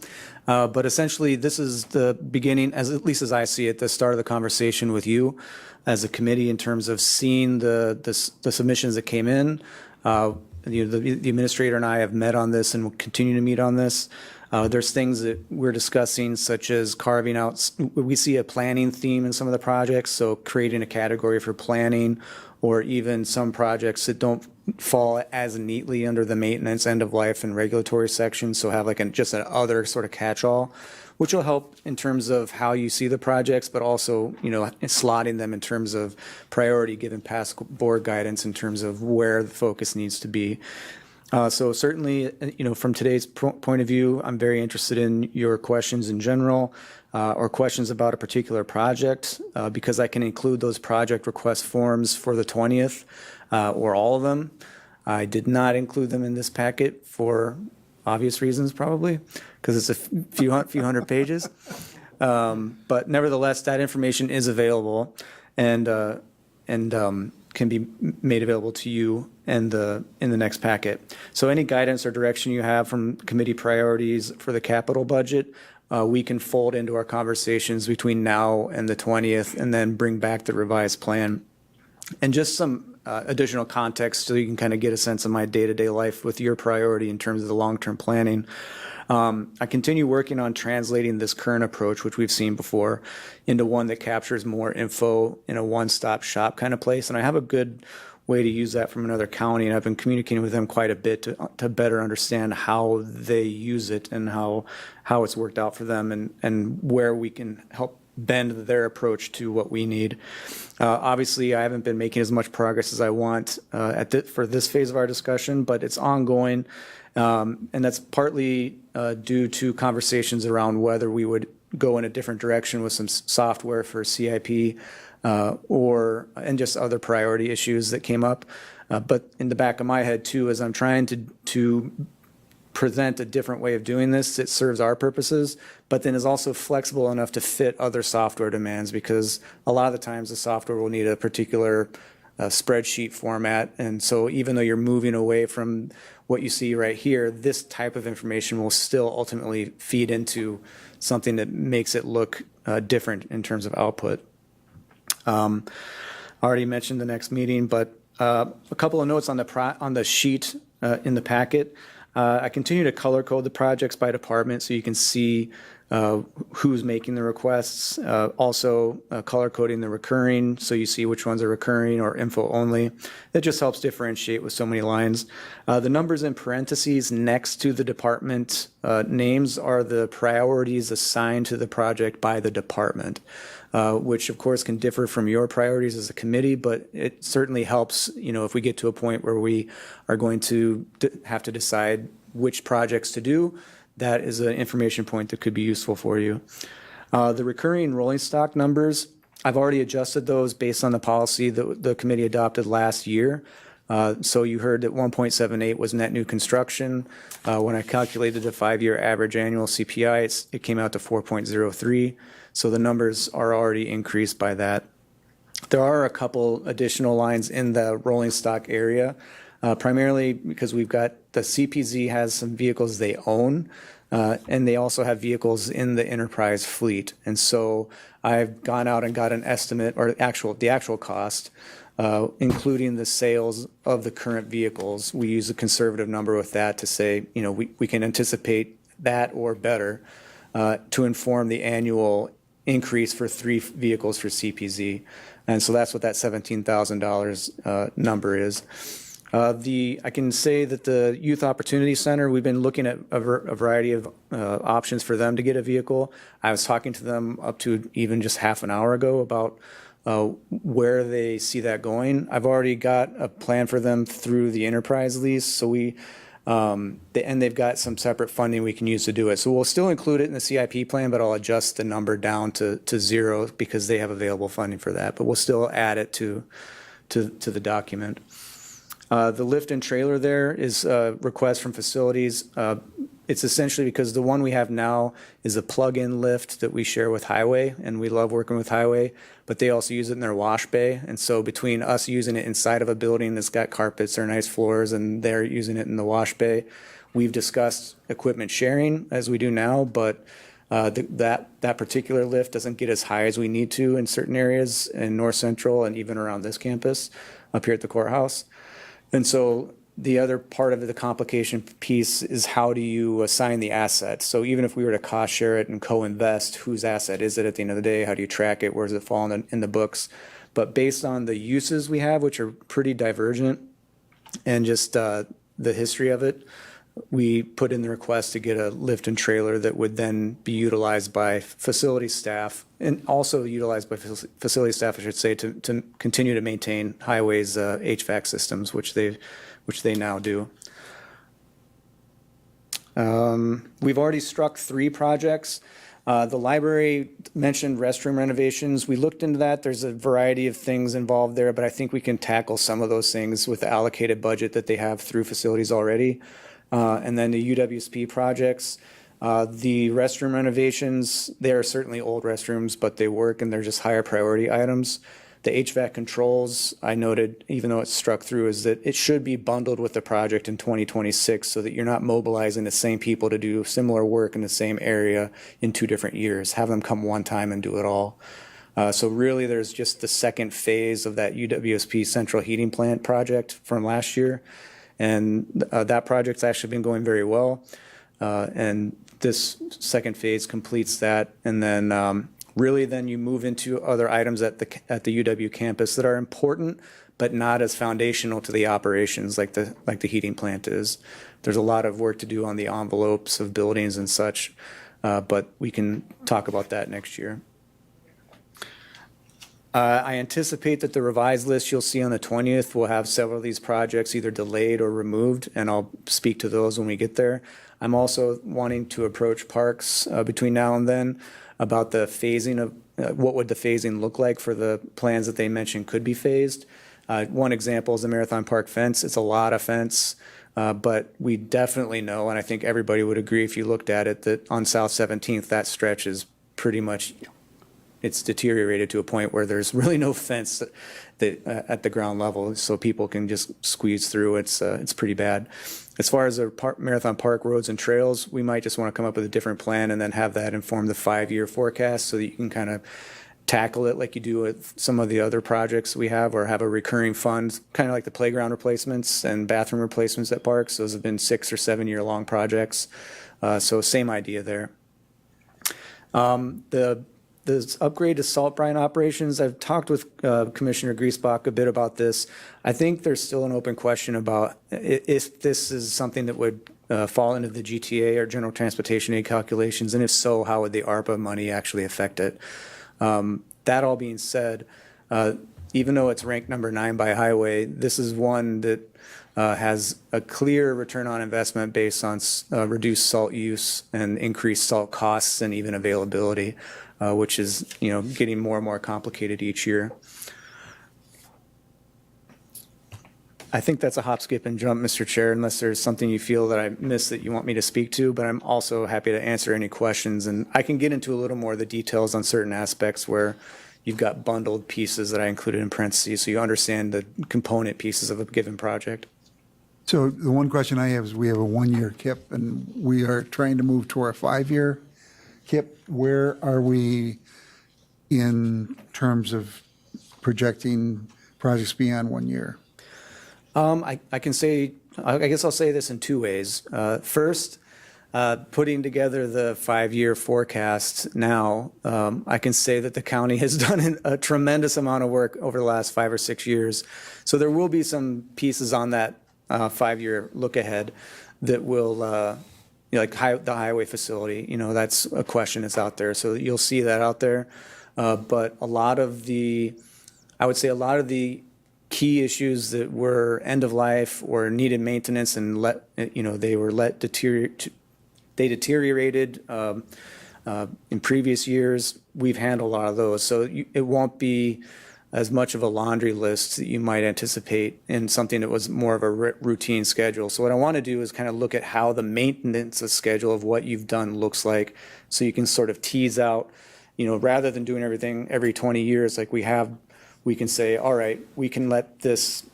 But essentially, this is the beginning, at least as I see it, the start of the conversation with you as a committee in terms of seeing the submissions that came in. The administrator and I have met on this and will continue to meet on this. There's things that we're discussing, such as carving out, we see a planning theme in some of the projects, so creating a category for planning, or even some projects that don't fall as neatly under the maintenance, end of life, and regulatory section, so have like just an other sort of catch-all, which will help in terms of how you see the projects, but also, slotting them in terms of priority given past board guidance in terms of where the focus needs to be. So certainly, from today's point of view, I'm very interested in your questions in general, or questions about a particular project, because I can include those project request forms for the 20th, or all of them. I did not include them in this packet for obvious reasons, probably, because it's a few hundred pages. But nevertheless, that information is available, and can be made available to you in the next packet. So any guidance or direction you have from committee priorities for the capital budget, we can fold into our conversations between now and the 20th, and then bring back the revised plan. And just some additional context so you can kind of get a sense of my day-to-day life with your priority in terms of the long-term planning. I continue working on translating this current approach, which we've seen before, into one that captures more info in a one-stop shop kind of place. And I have a good way to use that from another county, and I've been communicating with them quite a bit to better understand how they use it and how it's worked out for them, and where we can help bend their approach to what we need. Obviously, I haven't been making as much progress as I want for this phase of our discussion, but it's ongoing. And that's partly due to conversations around whether we would go in a different direction with some software for CIP, and just other priority issues that came up. But in the back of my head, too, as I'm trying to present a different way of doing this that serves our purposes, but then is also flexible enough to fit other software demands, because a lot of the times the software will need a particular spreadsheet format. And so even though you're moving away from what you see right here, this type of information will still ultimately feed into something that makes it look different in terms of output. I already mentioned the next meeting, but a couple of notes on the sheet in the packet. I continue to color code the projects by department so you can see who's making the requests. Also color coding the recurring so you see which ones are recurring or info only. That just helps differentiate with so many lines. The numbers in parentheses next to the department names are the priorities assigned to the project by the department, which of course can differ from your priorities as a committee, but it certainly helps, if we get to a point where we are going to have to decide which projects to do. That is an information point that could be useful for you. The recurring rolling stock numbers, I've already adjusted those based on the policy that the committee adopted last year. So you heard that 1.78 was net new construction. When I calculated the 5-year average annual CPI, it came out to 4.03. So the numbers are already increased by that. There are a couple additional lines in the rolling stock area, primarily because we've got the CPZ has some vehicles they own, and they also have vehicles in the enterprise fleet. And so I've gone out and got an estimate, or the actual cost, including the sales of the current vehicles. We use a conservative number with that to say, we can anticipate that or better to inform the annual increase for 3 vehicles for CPZ. And so that's what that $17,000 number is. I can say that the Youth Opportunity Center, we've been looking at a variety of options for them to get a vehicle. I was talking to them up to even just half an hour ago about where they see that going. I've already got a plan for them through the enterprise lease, so we And they've got some separate funding we can use to do it. So we'll still include it in the CIP plan, but I'll adjust the number down to zero because they have available funding for that. But we'll still add it to the document. The lift and trailer there is a request from facilities. It's essentially because the one we have now is a plug-in lift that we share with Highway, and we love working with Highway, but they also use it in their wash bay. And so between us using it inside of a building that's got carpets or nice floors and they're using it in the wash bay, we've discussed equipment sharing as we do now, but that particular lift doesn't get as high as we need to in certain areas in North Central and even around this campus up here at the courthouse. And so the other part of the complication piece is how do you assign the asset? So even if we were to cost share it and co-invest, whose asset is it at the end of the day? How do you track it? Where does it fall in the books? But based on the uses we have, which are pretty divergent, and just the history of it, we put in the request to get a lift and trailer that would then be utilized by facility staff and also utilized by facility staff, I should say, to continue to maintain Highway's HVAC systems, which they now do. We've already struck 3 projects. The library mentioned restroom renovations. We looked into that. There's a variety of things involved there, but I think we can tackle some of those things with the allocated budget that they have through facilities already. And then the UWSP projects, the restroom renovations, they are certainly old restrooms, but they work and they're just higher priority items. The HVAC controls, I noted, even though it's struck through, is that it should be bundled with the project in 2026 so that you're not mobilizing the same people to do similar work in the same area in 2 different years. Have them come one time and do it all. So really there's just the second phase of that UWSP central heating plant project from last year. And that project's actually been going very well. And this second phase completes that. And then really then you move into other items at the UW campus that are important, but not as foundational to the operations like the heating plant is. There's a lot of work to do on the envelopes of buildings and such, but we can talk about that next year. I anticipate that the revised list you'll see on the 20th will have several of these projects either delayed or removed, and I'll speak to those when we get there. I'm also wanting to approach parks between now and then about the phasing of what would the phasing look like for the plans that they mentioned could be phased. One example is the Marathon Park fence. It's a lot of fence, but we definitely know, and I think everybody would agree if you looked at it, that on South 17th, that stretch is pretty much, it's deteriorated to a point where there's really no fence at the ground level, so people can just squeeze through. It's pretty bad. As far as the Marathon Park roads and trails, we might just want to come up with a different plan and then have that inform the 5-year forecast so that you can kind of tackle it like you do with some of the other projects we have, or have a recurring fund, kind of like the playground replacements and bathroom replacements at parks. Those have been 6 or 7 year long projects. So same idea there. The upgrade to salt brine operations, I've talked with Commissioner Griesbach a bit about this. I think there's still an open question about if this is something that would fall into the GTA or general transportation aid calculations, and if so, how would the ARPA money actually affect it? That all being said, even though it's ranked number 9 by Highway, this is one that has a clear return on investment based on reduced salt use and increased salt costs and even availability, which is getting more and more complicated each year. I think that's a hop, skip, and jump, Mr. Chair, unless there's something you feel that I missed that you want me to speak to, but I'm also happy to answer any questions. And I can get into a little more of the details on certain aspects where you've got bundled pieces that I included in parentheses, so you understand the component pieces of a given project. So the one question I have is we have a 1-year KIP and we are trying to move to our 5-year KIP. Where are we in terms of projecting projects beyond 1 year? I can say, I guess I'll say this in 2 ways. First, putting together the 5-year forecast now, I can say that the county has done a tremendous amount of work over the last 5 or 6 years. So there will be some pieces on that 5-year look ahead that will, like the highway facility, that's a question that's out there. So you'll see that out there. But I would say a lot of the key issues that were end of life or needed maintenance and they deteriorated in previous years. We've handled a lot of those. So it won't be as much of a laundry list that you might anticipate in something that was more of a routine schedule. So what I want to do is kind of look at how the maintenance schedule of what you've done looks like, so you can sort of tease out, rather than doing everything every 20 years like we have, we can say, all right, we can let this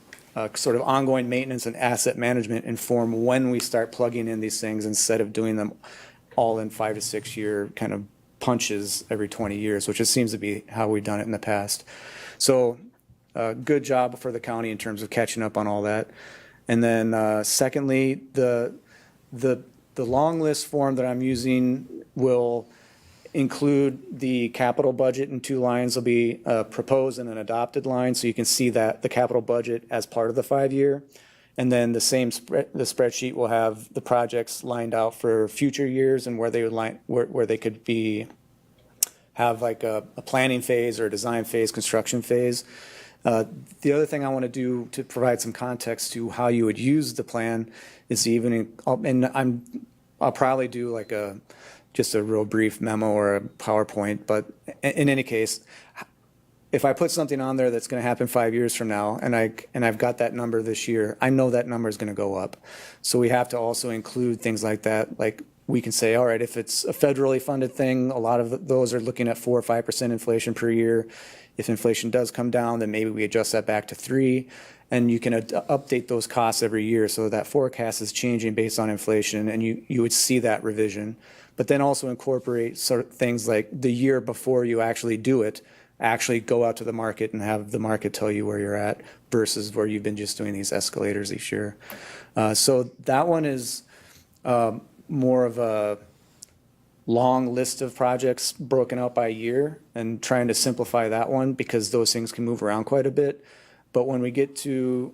sort of ongoing maintenance and asset management inform when we start plugging in these things, instead of doing them all in 5 to 6 year kind of punches every 20 years, which it seems to be how we've done it in the past. So good job for the county in terms of catching up on all that. And then secondly, the long list form that I'm using will include the capital budget in 2 lines. Will be proposed and an adopted line, so you can see that the capital budget as part of the 5-year. And then the spreadsheet will have the projects lined out for future years and where they would where they could have like a planning phase or a design phase, construction phase. The other thing I want to do to provide some context to how you would use the plan is I'll probably do like just a real brief memo or a PowerPoint, but in any case, if I put something on there that's going to happen 5 years from now, and I've got that number this year, I know that number is going to go up. So we have to also include things like that. Like we can say, all right, if it's a federally funded thing, a lot of those are looking at 4 or 5% inflation per year. If inflation does come down, then maybe we adjust that back to 3. And you can update those costs every year, so that forecast is changing based on inflation, and you would see that revision. But then also incorporate sort of things like the year before you actually do it, actually go out to the market and have the market tell you where you're at, versus where you've been just doing these escalators each year. So that one is more of a long list of projects broken out by year, and trying to simplify that one because those things can move around quite a bit. But when we get to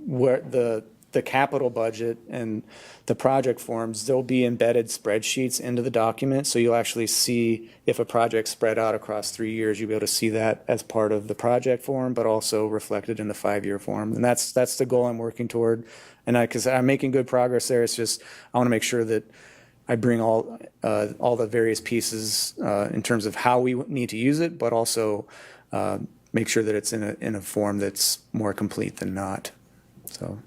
where the capital budget and the project forms, there'll be embedded spreadsheets into the document. So you'll actually see if a project's spread out across 3 years, you'll be able to see that as part of the project form, but also reflected in the 5-year form. And that's the goal I'm working toward. And because I'm making good progress there, it's just I want to make sure that I bring all the various pieces in terms of how we need to use it, but also make sure that it's in a form that's more complete than not. So.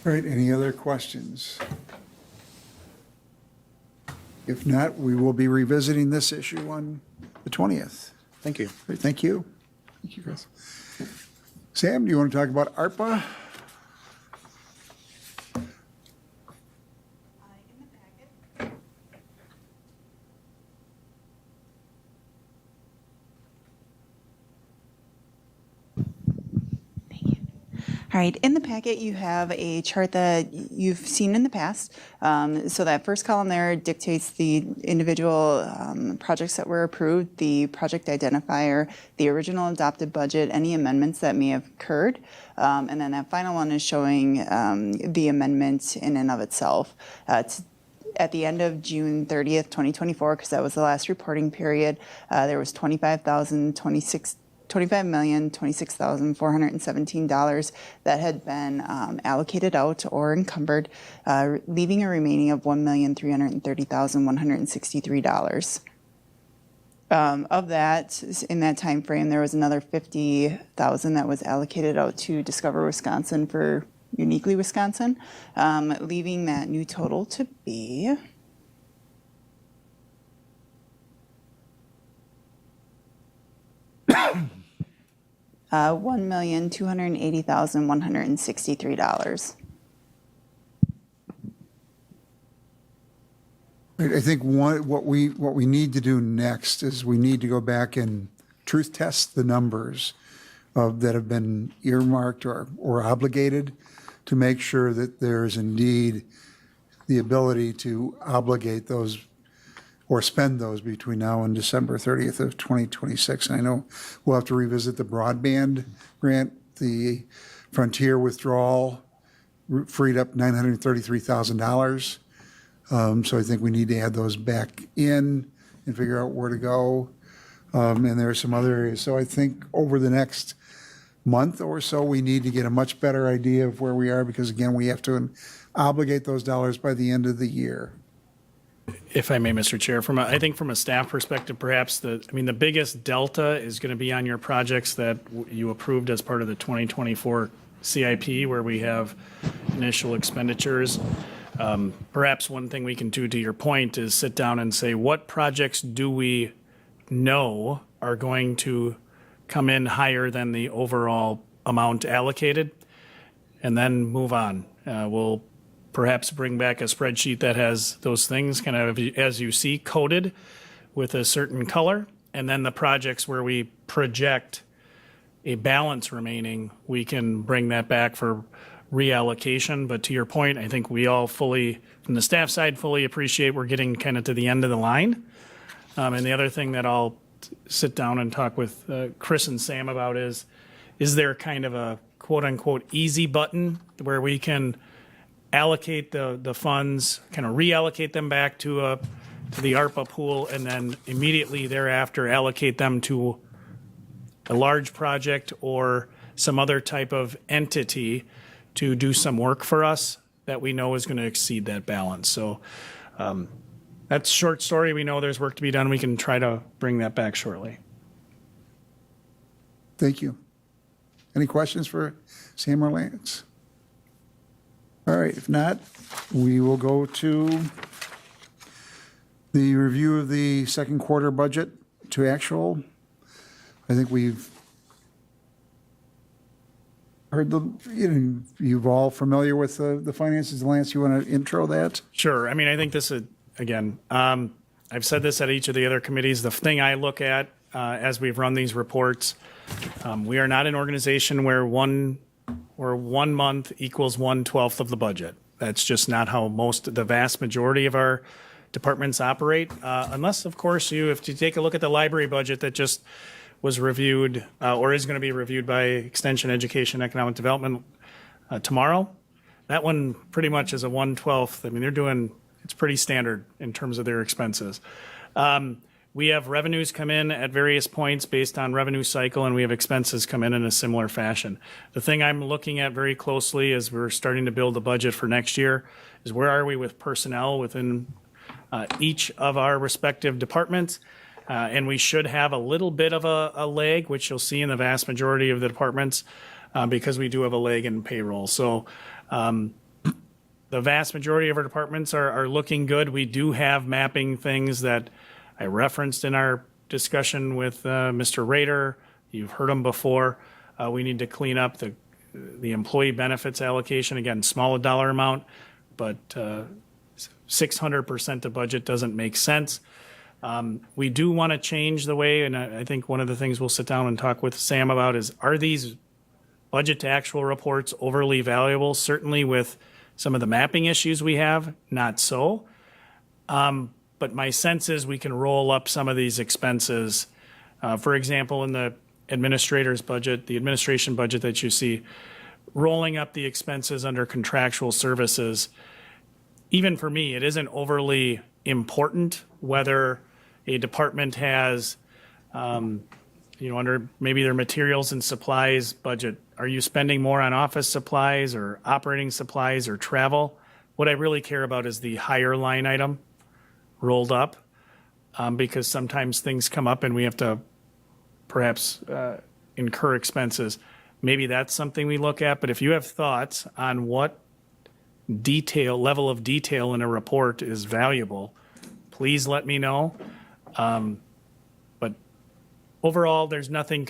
All right, any other questions? If not, we will be revisiting this issue on the 20th. Thank you. Great, thank you. Thank you, Chris. Sam, do you want to talk about ARPA? All right, in the packet, you have a chart that you've seen in the past. So that first column there dictates the individual projects that were approved, the project identifier, the original adopted budget, any amendments that may have occurred. And then that final one is showing the amendment in and of itself. At the end of June 30th, 2024, because that was the last reporting period, there was $25,026,417 that had been allocated out or encumbered, leaving a remaining of $1,330,163. Of that, in that time frame, there was another $50,000 that was allocated out to Discover Wisconsin for Uniquely Wisconsin, leaving that new total to be $1,280,163. I think what we need to do next is we need to go back and truth test the numbers that have been earmarked or obligated, to make sure that there is indeed the ability to obligate those or spend those between now and December 30th of 2026. And I know we'll have to revisit the broadband grant. The Frontier withdrawal freed up $933,000. So I think we need to add those back in and figure out where to go. And there are some other areas. So I think over the next month or so, we need to get a much better idea of where we are, because again, we have to obligate those dollars by the end of the year. If I may, Mr. Chair, I think from a staff perspective, perhaps the biggest delta is going to be on your projects that you approved as part of the 2024 CIP, where we have initial expenditures. Perhaps one thing we can do, to your point, is sit down and say, what projects do we know are going to come in higher than the overall amount allocated, and then move on. We'll perhaps bring back a spreadsheet that has those things kind of, as you see, coded with a certain color, and then the projects where we project a balance remaining, we can bring that back for reallocation. But to your point, I think we all fully, from the staff side, fully appreciate we're getting kind of to the end of the line. And the other thing that I'll sit down and talk with Chris and Sam about is there kind of a quote-unquote easy button where we can allocate the funds, kind of reallocate them back to the ARPA pool, and then immediately thereafter allocate them to a large project or some other type of entity to do some work for us that we know is going to exceed that balance. So that's a short story. We know there's work to be done. We can try to bring that back shortly. Thank you. Any questions for Sam or Lance? All right, if not, we will go to the review of the second quarter budget to actual. I think we've heard you've all familiar with the finances. Lance, you want to intro that? Sure. I think this is, again, I've said this at each of the other committees. The thing I look at as we've run these reports, we are not an organization where one month equals 1/12 of the budget. That's just not how the vast majority of our departments operate. Unless, of course, if you take a look at the library budget that just was reviewed or is going to be reviewed by Extension Education Economic Development tomorrow, that one pretty much is a 1/12. It's pretty standard in terms of their expenses. We have revenues come in at various points based on revenue cycle, and we have expenses come in a similar fashion. The thing I'm looking at very closely as we're starting to build the budget for next year is where are we with personnel within each of our respective departments. And we should have a little bit of a lag, which you'll see in the vast majority of the departments, because we do have a lag in payroll. So the vast majority of our departments are looking good. We do have mapping things that I referenced in our discussion with Mr. Rader. You've heard them before. We need to clean up the employee benefits allocation. Again, small dollar amount, but 600% of budget doesn't make sense. We do want to change the way, and I think one of the things we'll sit down and talk with Sam about is, are these budget to actual reports overly valuable? Certainly with some of the mapping issues we have, not so. But my sense is we can roll up some of these expenses. For example, in the administrator's budget, the administration budget that you see, rolling up the expenses under contractual services, even for me, it isn't overly important whether a department has, under maybe their materials and supplies budget, are you spending more on office supplies or operating supplies or travel? What I really care about is the higher line item rolled up, because sometimes things come up and we have to perhaps incur expenses. Maybe that's something we look at, but if you have thoughts on what level of detail in a report is valuable, please let me know. But overall, there's nothing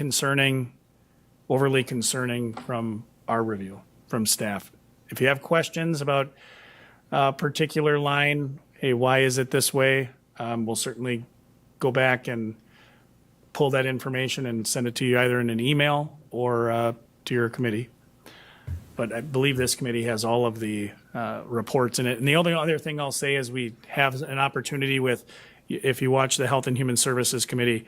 overly concerning from our review, from staff. If you have questions about a particular line, hey, why is it this way? We'll certainly go back and pull that information and send it to you either in an email or to your committee. But I believe this committee has all of the reports in it. And the only other thing I'll say is we have an opportunity if you watch the Health and Human Services Committee,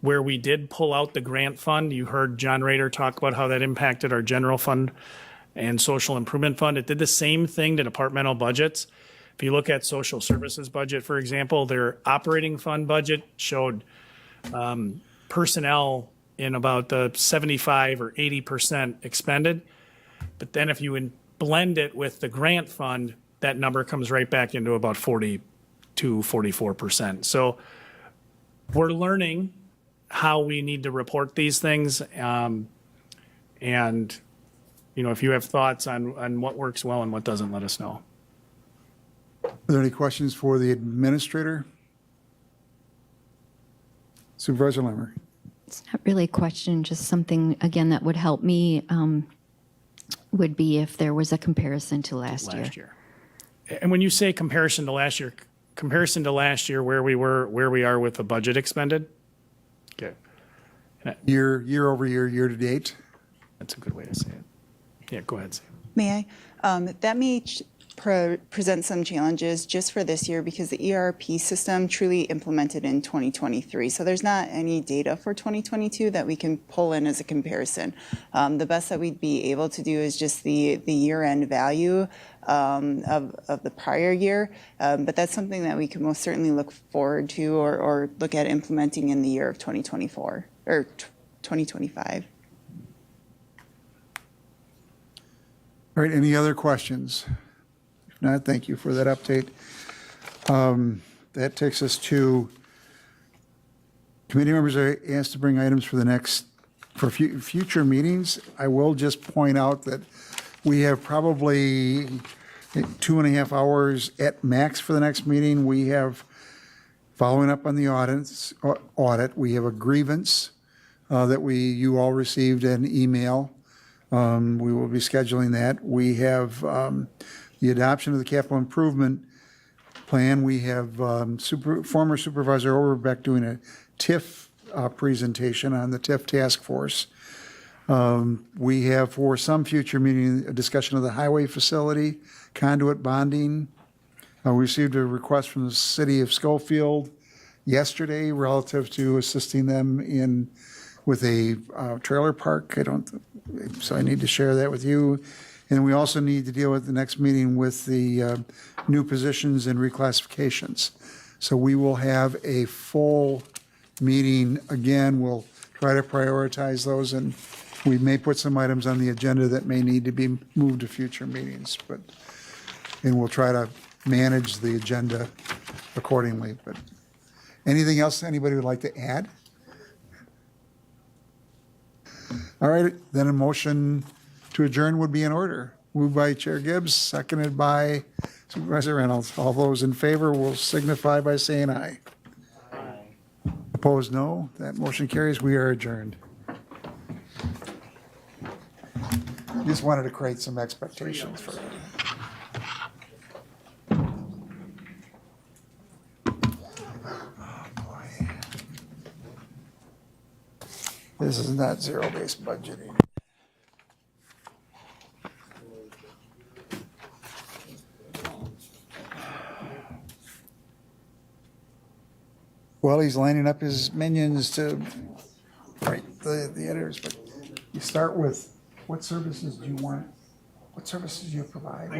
where we did pull out the grant fund. You heard John Rader talk about how that impacted our general fund and social improvement fund. It did the same thing to departmental budgets. If you look at social services budget, for example, their operating fund budget showed personnel in about the 75 or 80% expended. But then if you blend it with the grant fund, that number comes right back into about 42, 44%. So we're learning how we need to report these things. And, you know, if you have thoughts on what works well and what doesn't, let us know. Are there any questions for the administrator? Supervisor Lemmer. It's not really a question, just something, again, that would help me, would be if there was a comparison to last year. And when you say comparison to last year, where we are with the budget expended? Okay. Year over year, year to date? That's a good way to say it. Yeah, go ahead, Sam. May I? That may present some challenges just for this year because the ERP system truly implemented in 2023. So there's not any data for 2022 that we can pull in as a comparison. The best that we'd be able to do is just the year-end value of the prior year. But that's something that we can most certainly look forward to or look at implementing in the year of 2024 or 2025. All right, any other questions? If not, thank you for that update. That takes us to committee members are asked to bring items for future meetings. I will just point out that we have probably 2.5 hours at max for the next meeting. We have, following up on the audit, we have a grievance that you all received an email. We will be scheduling that. We have the adoption of the capital improvement plan. We have former Supervisor Overbeck doing a TIF presentation on the TIF task force. We have, for some future meeting, a discussion of the highway facility, conduit bonding. We received a request from the city of Schofield yesterday relative to assisting them with a trailer park. So I need to share that with you. And we also need to deal with the next meeting with the new positions and reclassifications. So we will have a full meeting. Again, we'll try to prioritize those, and we may put some items on the agenda that may need to be moved to future meetings. And we'll try to manage the agenda accordingly. But anything else anybody would like to add? All right, then a motion to adjourn would be in order. Moved by Chair Gibbs, seconded by Supervisor Reynolds. All those in favor will signify by saying aye. Aye. Opposed, no. That motion carries. We are adjourned. Just wanted to create some expectations for you. This is not zero-based budgeting. Well, he's lining up his minions to write the editors, but you start with, what services do you want? What services do you provide?